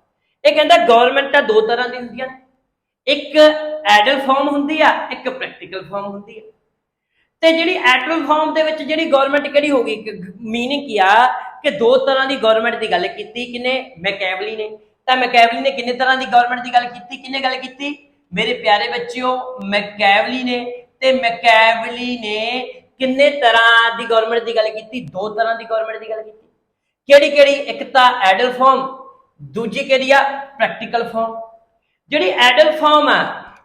ये कहता गवर्नमेंट 2 तरह की होंगी, एक एडल फॉर्म होंगी है, एक प्रैक्टिकल फॉर्म होंगी है। तो जी एडल फॉर्म के जी गवर्नमेंट कड़ी होगी, मीनिंग किया कि 2 तरह की गवर्नमेंट की गल की किने, मैकैवली ने। तो मैकैवली ने किन्ने तरह की गवर्नमेंट की गल की, किन्ने गल की मेरे प्यारे बच्चों, मैकैवली ने। ते मैकैवली ने किन्ने तरह की गवर्नमेंट की गल की, 2 तरह की गवर्नमेंट की गल की। केड़ी केड़ी, एक तो एडल फॉर्म, दूजी केड़ी आ प्रैक्टिकल फॉर्म। जिहड़ी एडल फॉर्म आ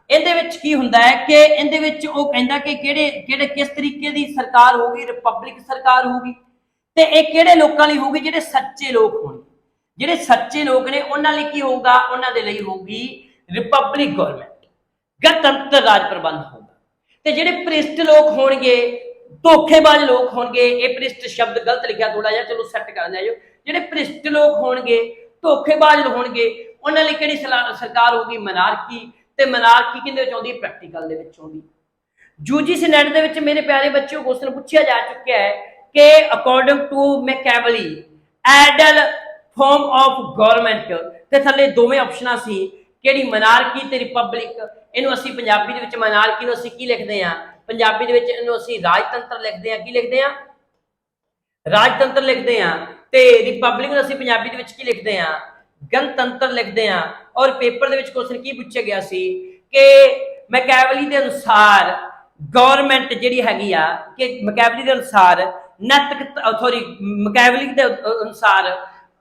इहदे विच की हुंदा है कि इहदे विच ओह कहंदा कि किहड़े किस तरीके की सरकार होगी, रिपब्लिक सरकार होगी। ते इह किहड़े लोकां लई होगी, जिहड़े सच्चे लोक होणगे। जिहड़े सच्चे लोक ने उहनां लई की होगा, उहनां दे लई होगी रिपब्लिक गवर्नमेंट, गणतंत्र राज प्रबंध होगा। ते जिहड़े भ्रिष्ट लोक होणगे, धोखेबाज लोक होणगे, ये भ्रिष्ट शब्द गलत लिखिया थोड़ा जिहा, चलो सैट कर लिओ। जिहड़े भ्रिष्ट लोक होणगे, धोखेबाज होणगे, उन्हां लई किहड़ी सरकार होगी, मनारकी। ते मनारकी किहदे विच आउंदी, प्रैक्टिकल दे विच आउंदी। यूजीसी नेट दे विच मेरे प्यारे बच्चों क्वेश्चन पूछा जा चुका है कि अकॉर्डिंग टू मैकैवली एडल फॉर्म ऑफ गवर्नमेंट ते थल्ले दोवें ऑप्शनां सी, किहड़ी मनारकी ते रिपब्लिक। इहनूं असीं पंजाबी दे विच मनारकी नूं असीं की लिखदे आ, पंजाबी दे विच इहनूं असीं राजतंत्र लिखदे आ। की लिखदे आ? राजतंत्र लिखते हैं। तो रिपब्लिक असीं पंजाबी दे विच की लिखते हैं, गणतंत्र लिखते हैं। और पेपर दे विच क्वेश्चन की पूछा गया सी कि मैकैवली के अनुसार गवर्नमेंट जिहड़ी हैगी आ, कि मैकैवली के अनुसार नैतिक सॉरी मैकैवली के अनुसार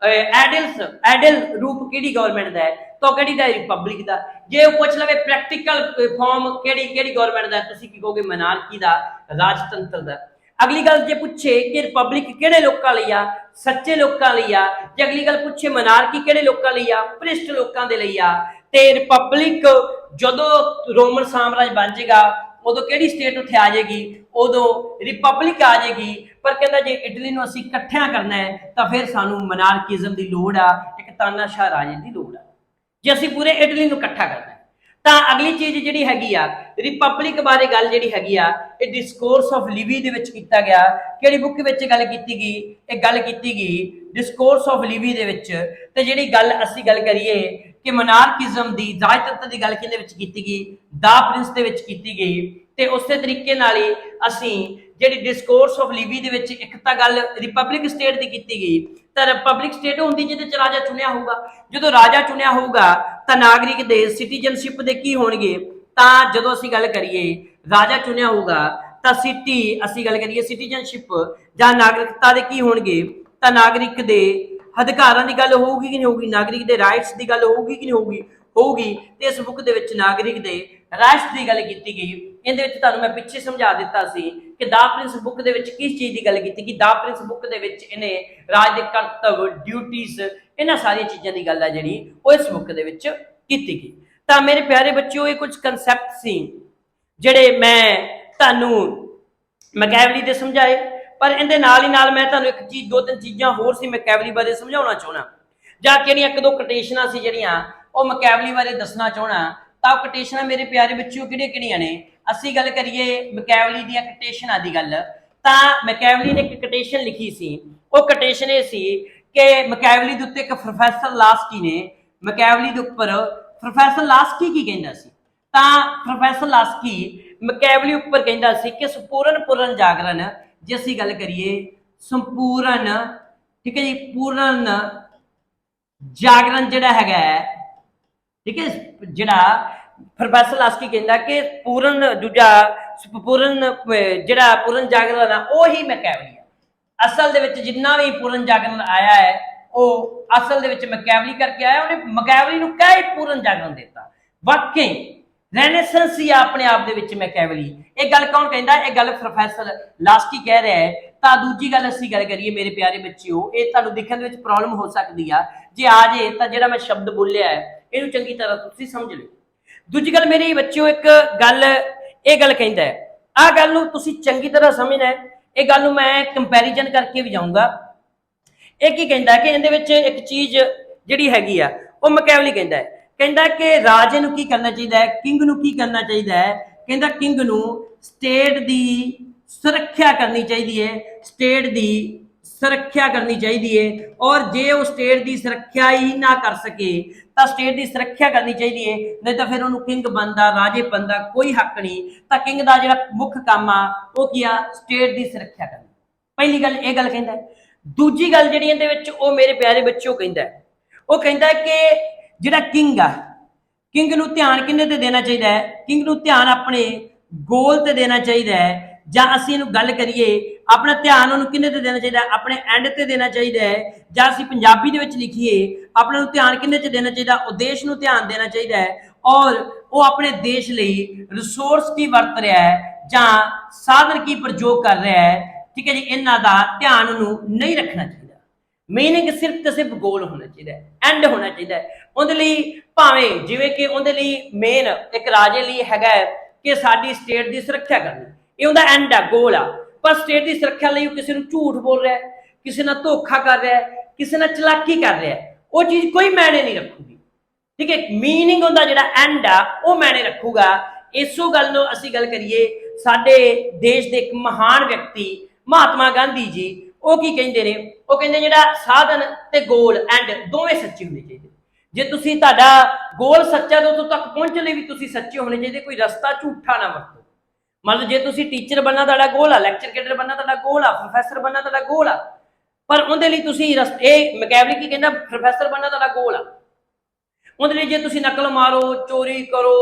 एडल रूप किहड़ी गवर्नमेंट का है, तो किहड़ी दा, रिपब्लिक का। जे पूछ लवे प्रैक्टिकल फॉर्म किहड़ी गवर्नमेंट का, तुसीं की कहोगे मनारकी का, राजतंत्र का। अगली गल जे पूछे कि रिपब्लिक किहड़े लोकां लई आ, सच्चे लोकां लई आ। जे अगली गल पूछे मनारकी किहड़े लोकां लई आ, भ्रिष्ट लोकां दे लई आ। ते रिपब्लिक जदों रोमन साम्राज बन जाएगा, उदों किहड़ी स्टेट उत्थे आ जाएगी, उदों रिपब्लिक आ जाएगी। पर कहता जे इटली नूं असीं इकट्ठा करना है तो फिर सानूं मनारकिज्म की लोड़ आ, एक तानाशाह राजे की लोड़ आ। जे असीं पूरे इटली नूं इकट्ठा करना है तो अगली चीज़ जिहड़ी हैगी आ, रिपब्लिक बारे गल जिहड़ी हैगी आ, ये डिस्कोर्स ऑफ लिवी दे विच कीता गया। किहड़ी बुक विच गल कीती गई, ये गल कीती गई डिस्कोर्स ऑफ लिवी दे विच। ते जिहड़ी गल असीं गल करिए कि मोनार्किज्म दी, राजतंत्र दी गल किहदे विच कीती गई, दा प्रिंस दे विच कीती गई। ते उस तरीके नाल ही असीं जिहड़ी डिस्कोर्स ऑफ लिवी दे विच एक तां गल रिपब्लिक स्टेट दी कीती गई। तो रिपब्लिक स्टेट होंदी जिहदे च राजा चुनिया होगा। जो राजा चुनिया होगा तो नागरिक दे सिटीजनशिप दे की होणगे, तां जदों असीं गल करिए राजा चुनिया होगा तो सिटी असीं गल करिए सिटीजनशिप जां नागरिकता दे की होणगे, तो नागरिक दे अधिकारां दी गल होगी कि नहीं होगी, नागरिक दे राइट्स दी गल होगी कि नहीं होगी, होगी। तो इस बुक दे विच नागरिक दे राइट्स की गल की गई। इहदे विच तुहानूं मैं पिछे समझा दिता सी कि दा प्रिंस बुक दे विच किस चीज़ की गल की गई। दा प्रिंस बुक दे विच इहने राज दे कर्तव्य, ड्यूटीज, इन्हां सारियां चीज़ां की गल है जिहड़ी ओह इस बुक दे विच कीती गई। तो मेरे प्यारे बच्चों, ये कुछ कंसैप्ट सी जिहड़े मैं तुहानूं मैकैवली दे समझाए। पर इहदे नाल ही नाल मैं तुहानूं एक चीज़, 2-3 चीज़ां होर सी मैकैवली बारे समझाउणा चाहुंदा, जां किहड़ियां 1-2 कोटेशनां सी जिहड़ियां ओह मैकैवली बारे दसना चाहुंदा। तो कोटेशनां मेरे प्यारे बच्चों किहड़ियां ने, असीं गल करिए मैकैवली दी कोटेशनां दी गल, तां मैकैवली ने एक कोटेशन लिखी सी। ओह कोटेशन ये सी कि मैकैवली दे उत्ते एक प्रोफैसर लास्की ने मैकैवली दे उपर प्रोफैसर लास्की की कहंदा सी। प्रोफैसर लास्की मैकियावेली उपर कहता सी कि संपूर्ण पूर्ण जागरण, जे असीं गल करिए संपूर्ण, ठीक है जी, पूर्ण जागरण जिहड़ा हैगा, ठीक है, जिहड़ा प्रोफैसर लास्की कहता कि पूर्ण दूजा पूर्ण जिहड़ा पूर्ण जागरण है वही मैकियावेली है। असल दे विच जिन्ना भी पूर्ण जागरण आया है वो असल दे विच मैकियावेली करके आया, उन्हें मैकियावेली नूं क्या पूर्ण जागरण देता। वाकई रेनेसेंस ही अपने आप दे विच मैकियावेली। ये गल कौन कहता? ये गल प्रोफैसर लास्की कह रहा है। तो दूजी गल असीं गल करिए मेरे प्यारे बच्चिओ, ये तुहानूं दिखण दे विच प्रॉब्लम हो सकती है जे आ जाए तो जिहड़ा मैं शब्द बोलिया है इहनूं चंगी तरह तुसीं समझ लो। दूजी गल मेरे बच्चिओ, एक गल ये गल कहता है, आ गल नूं तुसीं चंगी तरह समझना है। ये गल नूं मैं कंपैरिजन करके भी जाऊँगा। ये की कहता है कि इहदे विच एक चीज़ जिहड़ी हैगी आ वो मैकियावेली कहता है, कहता कि राजे नूं की करना चाहिए, किंग नूं की करना चाहिए। कहता किंग नूं स्टेट दी सुरक्षा करनी चाहिए है, स्टेट दी सुरक्षा करनी चाहिए है। और जे वो स्टेट की सुरक्षा ही ना कर सके तो स्टेट की सुरक्षा करनी चाहिए, नहीं तो फिर उन्होंने किंग बनता, राजे बनता कोई हक नहीं। तो किंग का जो मुख्य काम आ वो की आ, स्टेट की सुरक्षा करनी। पहली गल ये गल कहता है। दूजी गल जी वो मेरे प्यारे बच्चों कहता है, वो कहता है कि जिहड़ा किंग आ, किंग नूं ध्यान किहदे ते देना चाहिए? किंग नूं ध्यान अपने गोल ते देना चाहिए, जां असीं इहनूं गल करिए अपना ध्यान उहनूं किहदे ते देना चाहिए? अपने एंड ते देना चाहिए, जां असीं पंजाबी दे विच लिखीए अपने नूं ध्यान किहदे ते देना चाहिए? वो देश नूं ध्यान देना चाहिए और वो अपने देश लई रिसोर्स की वरत रहा है जां साधन की प्रयोग कर रहा है, ठीक है जी, इन्हां दा ध्यान उहनूं नहीं रखना चाहिए। मीनिंग सिर्फ तो सिर्फ गोल होना चाहिए, एंड होना चाहिए। उहदे लई भावें जिवें कि उहदे लई मेन एक राजे लई हैगा कि साडी स्टेट की सुरक्षा करनी, ये उहदा एंड है, गोल आ। पर स्टेट की सुरक्षा लई किसी नूं झूठ बोल रहा है, किसी नाल धोखा कर रहा है, किसी नाल चलाकी कर रहा है, वो चीज़ कोई मायने नहीं रखूगी, ठीक है। मीनिंग उहदा जिहड़ा एंड आ वो मायने रखूगा। इसो गल नूं असीं गल करिए साडे देश दे एक महान व्यक्ति महात्मा गांधी जी, वो की कहते हैं? वो कहते जिहड़ा साधन ते गोल एंड दोवें सच्चे होने चाहिए। जे तुसीं तुहाडा गोल सच्चा तो उतों तक पहुंचण लई भी तुसीं सच्चे होने चाहिए, कोई रस्ता झूठा ना वरतो। मतलब जे तुसीं टीचर बनना तुहाडा गोल आ, लैक्चर कैडर बनना तुहाडा गोल आ, प्रोफैसर बनना तुहाडा गोल आ, पर उहदे लई तुसीं मैकियावेली की कहंदा प्रोफैसर बनना तुहाडा गोल आ। उहदे लई जे तुसीं नकल मारो, चोरी करो,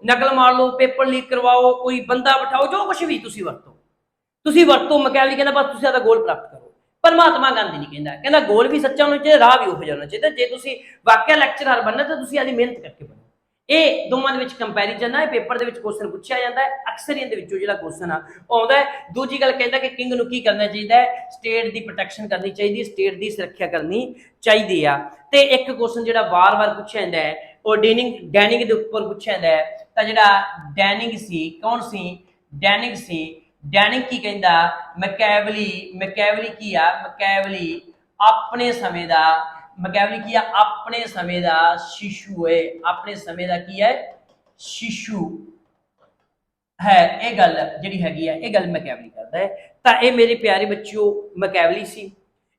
नकल मार लो, पेपर लीक करवाओ, कोई बंदा बिठाओ, जो कुछ भी तुसीं वरतो, मैकियावेली कहंदा बस तुसीं आपदा गोल प्राप्त करो। पर महात्मा गांधी नहीं कहता, कहता गोल भी सच्चा होना चाहिए, राह भी उहो जिहा होना चाहिए। जे तुसीं वाकई लैक्चरर बनना तो तुसीं आदी मेहनत करके बनो। ये दोवां दे विच कंपैरिजन है, पेपर दे विच क्वेश्चन पूछा जाता है, अक्सर इहदे विचों जिहड़ा क्वेश्चन आ आउंदा है। दूजी गल कहता कि किंग नूं की करना चाहिए? स्टेट की प्रोटैक्शन करनी चाहिए, स्टेट की सुरक्षा करनी चाहिए आ। ते एक क्वेश्चन जिहड़ा वार-वार पूछा जाता है वो डैनिंग के उपर पूछा जाता है। तो जिहड़ा डैनिंग सी, कौन सी? डैनिंग सी। डैनिंग की कहता मैकियावेली की आ, मैकियावेली अपने समय का, मैकियावेली की अपने समय का शिशु है, अपने समय का की है? शिशु है। ये गल जिहड़ी हैगी है, ये गल मैकियावेली करता है। तो ये मेरे प्यारे बच्चों मैकियावेली सी।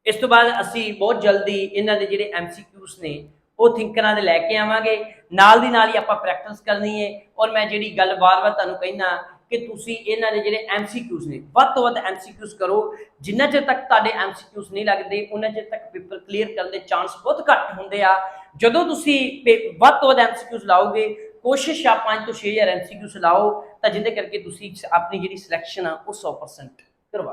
इस तो बाद असी बहुत जल्दी इन्हां दे जिहड़े MCQs ने वो थिंकरां दे लैके आवांगे, नाल दी नाल ही आपां प्रैक्टिस करनी है। और मैं जिहड़ी गल बार-बार तुहानूं कहना कि तुसीं इन्हां दे जिहड़े MCQs ने वध तो वध MCQs करो। जिन्ना चिर तक तुहाडे MCQs नहीं लगदे उन्ना चिर तक पेपर क्लीयर करन दे चांस बहुत घट हुंदे आ। जदों तुसीं वध तो वध MCQs लाओगे, कोशिश आ 5 ਤੋਂ 6000 MCQs लाओ, तां जिहदे करके तुसीं अपनी जिहड़ी सिलैक्शन आ वो 100% करवा